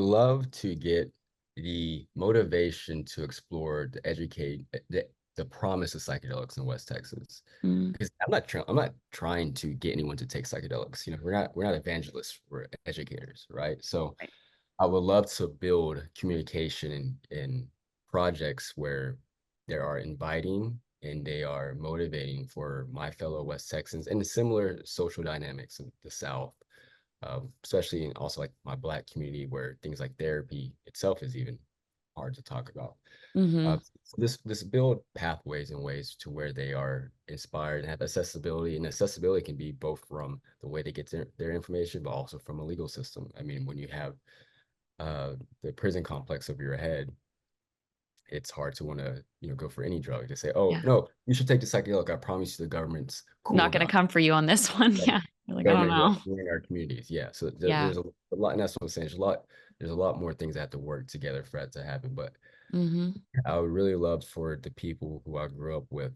Speaker 2: love to get the motivation to explore, to educate the promise of psychedelics in West Texas.
Speaker 1: Mm,
Speaker 2: Because I'm not trying to get anyone to take psychedelics. We're not evangelists, we're educators, right? So
Speaker 1: right.
Speaker 2: I would love to build communication in projects where they are inviting and they are motivating for my fellow West Texans and the similar social dynamics in the South, especially in also like my Black community where things like therapy itself is even hard to talk about.
Speaker 1: Mm-hmm.
Speaker 2: So this build pathways and ways to where they are inspired and have accessibility. And accessibility can be both from the way they get their information, but also from a legal system. I mean, when you have uh, the prison complex over your head, it's hard to want to go for any drug. To say, oh
Speaker 1: Yeah.
Speaker 2: no, you should take the psychedelic. I promise you, the government's cool
Speaker 1: Not going to
Speaker 2: about
Speaker 1: come for you on this one.
Speaker 2: it.
Speaker 1: Yeah. You're like, I don't
Speaker 2: Government
Speaker 1: know.
Speaker 2: in our communities. Yeah, so
Speaker 1: Yeah.
Speaker 2: there's a lot, and that's what I'm saying. There's a lot more things that have to work together for that to happen. But
Speaker 1: Mm-hmm.
Speaker 2: I would really love for the people who I grew up with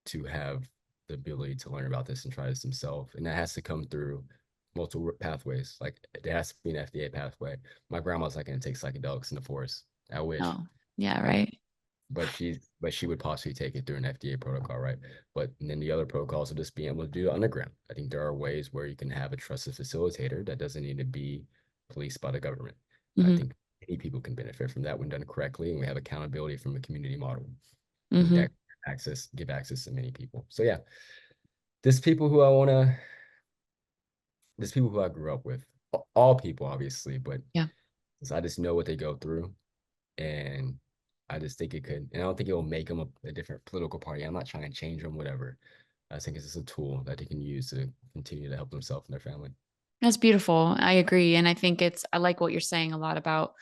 Speaker 2: to have the ability to learn about this and try this themselves. And that has to come through multiple pathways. Like there has to be an FDA pathway. My grandma's not going to take psychedelics in the forest. I wish.
Speaker 1: Oh, yeah.
Speaker 2: Uh,
Speaker 1: Right.
Speaker 2: but she would possibly take it through an FDA protocol, right? But then the other protocols of just being able to do it underground. I think there are ways where you can have a trusted facilitator that doesn't need to be policed by the government. I
Speaker 1: Mm-hmm.
Speaker 2: think many people can benefit from that when done correctly, and we have accountability from a community model
Speaker 1: Mm-hmm.
Speaker 2: that give access to many people. So yeah, there's people who I want to, there's people who I grew up with, all people obviously, but
Speaker 1: Yeah.
Speaker 2: I just know what they go through, and I just think it could, and I don't think it will make them a different political party. I'm not trying to change them, whatever. I think it's just a tool that they can use to continue to help themselves and their family.
Speaker 1: That's beautiful. I agree. And I think I like what you're saying a lot about,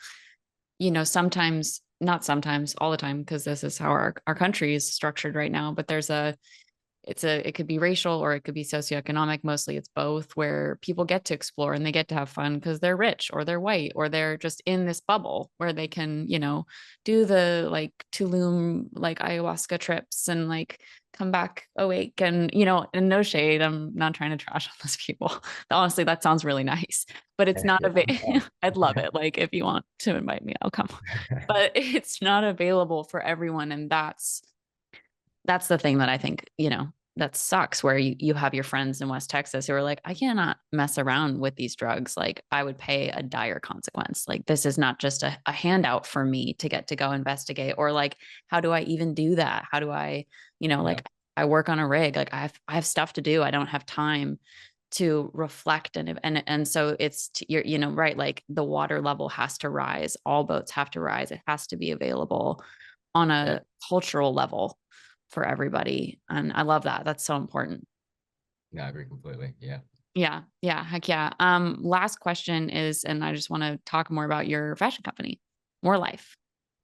Speaker 1: sometimes, not sometimes, all the time, because this is how our country is structured right now. But it could be racial or it could be socioeconomic. Mostly it's both, where people get to explore and they get to have fun because they're rich or they're white or they're just in this bubble where they can, do the like Tulum, like ayahuasca trips and like come back awake and, and no shade. I'm not trying to trash on those people. Honestly, that sounds really nice, but it's not I'd love it. Like if you want to invite me, I'll come, but it's not available for everyone. And that's the thing that I think, that sucks, where you have your friends in West Texas who are like, I cannot mess around with these drugs. Like I would pay a dire consequence. Like this is not just a handout for me to get to go investigate, or like, how do I even do that? How do I,
Speaker 2: Yeah.
Speaker 1: like I work on a rig, like I have stuff to do. I don't have time to reflect, and so you're, right, like the water level has to rise, all boats have to rise, it has to be available on
Speaker 2: Yeah.
Speaker 1: a cultural level for everybody. And I love that. That's so important.
Speaker 2: No, I agree completely. Yeah.
Speaker 1: Yeah. Yeah. Heck yeah. Last question is, and I just want to talk more about your fashion company, More Life.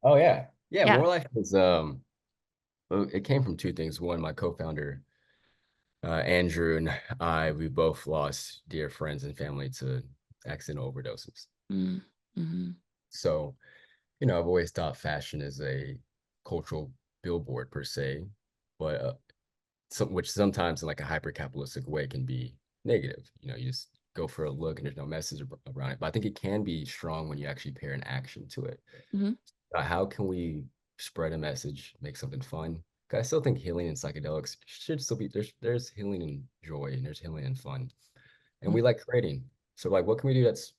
Speaker 2: Oh yeah. Yeah,
Speaker 1: Yeah.
Speaker 2: More Life is well, it came from two things. One, my co-founder, Andrew and we both lost dear friends and family to accidental overdoses.
Speaker 1: Mm-hmm.
Speaker 2: So, I've always thought fashion is a cultural billboard per se, but which sometimes in like a hyper capitalistic way can be negative. You just go for a look and there's no message around it. But I think it can be strong when you actually pair an action to it.
Speaker 1: Mm-hmm.
Speaker 2: How can we spread a message, make something fun? 'Cause I still think healing and psychedelics should still be there's healing and joy and there's healing and fun. And we like creating. So like what can we do that's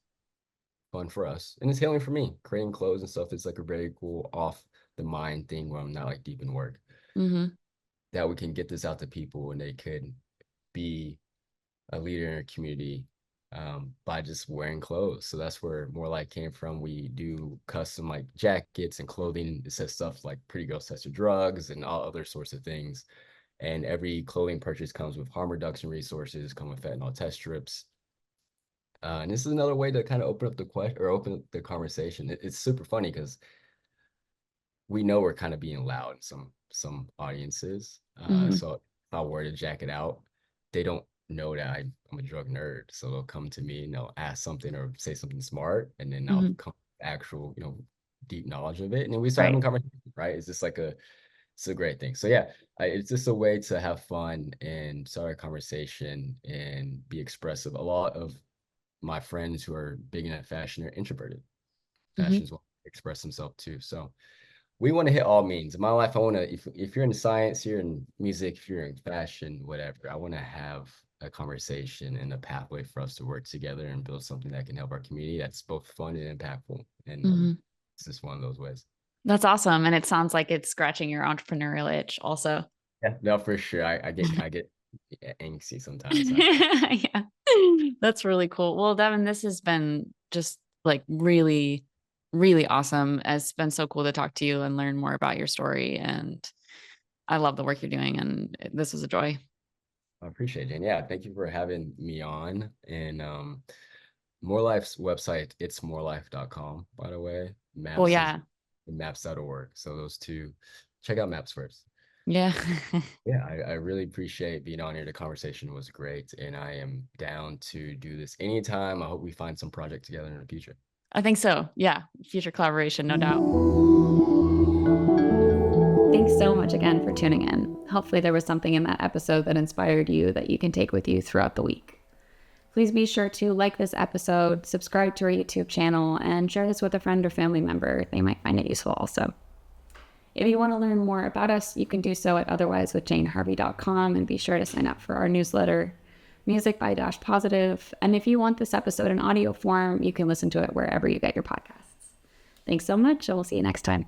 Speaker 2: fun for us? And it's healing for me. Creating clothes and stuff is like a very cool off the mind thing where I'm not like deep in work.
Speaker 1: Mm-hmm.
Speaker 2: That we can get this out to people and they could be a leader in a community by just wearing clothes. So that's where More Light came from. We do custom like jackets and clothing. It says stuff like pretty girls test drugs and all other sorts of things. And every clothing purchase comes with harm reduction resources, come with fentanyl test strips. And this is another way to kind of open up the question or open up the conversation. It's super funny because we know we're kind of being loud in some audiences.
Speaker 1: Mm-hmm.
Speaker 2: So if I were to jack it out, they don't know that I'm a drug nerd. So they'll come to me and they'll ask something or say something smart, and then I'll
Speaker 1: Mm-hmm.
Speaker 2: come with actual, deep knowledge of it. And then we start
Speaker 1: Right.
Speaker 2: having a conversation, right? It's just like it's a great thing. So yeah, it's just a way to have fun and start a conversation and be expressive. A lot of my friends who are big into fashion are introverted.
Speaker 1: Mm-hmm.
Speaker 2: Fashion is what express themselves too. So we want to hit all means. In my life, I want to, if you're in science, you're in music, if you're in fashion, whatever, I want to have a conversation and a pathway for us to work together and build something that can help our community that's both fun and impactful. And
Speaker 1: Mm-hmm.
Speaker 2: it's just one of those ways.
Speaker 1: That's awesome. And it sounds like it's scratching your entrepreneurial itch also.
Speaker 2: Yeah, no, for sure. I get angsty sometimes.
Speaker 1: Yeah. That's really cool. Well, Devin, this has been just like really, really awesome. It's been so cool to talk to you and learn more about your story. And I love the work you're doing. And this was a joy.
Speaker 2: I appreciate it, Jane. Yeah, thank you for having me on. And More Life's website, it's morelife.com, by the way.
Speaker 1: Cool.
Speaker 2: Maps is
Speaker 1: Yeah.
Speaker 2: maps.org. So those two, check out Maps first.
Speaker 1: Yeah.
Speaker 2: Yeah, I really appreciate being on here. The conversation was great, and I am down to do this anytime. I hope we find some project together in the future.
Speaker 1: I think so. Yeah. Future collaboration, no doubt. Thanks so much again for tuning in. Hopefully, there was something in that episode that inspired you that you can take with you throughout the week. Please be sure to like this episode, subscribe to our YouTube channel, and share this with a friend or family member. They might find it useful also. If you want to learn more about us, you can do so at otherwisewithjaneharvey.com and be sure to sign up for our newsletter, Music by Dash Positive. And if you want this episode in audio form, you can listen to it wherever you get your podcasts. Thanks so much, and we'll see you next time.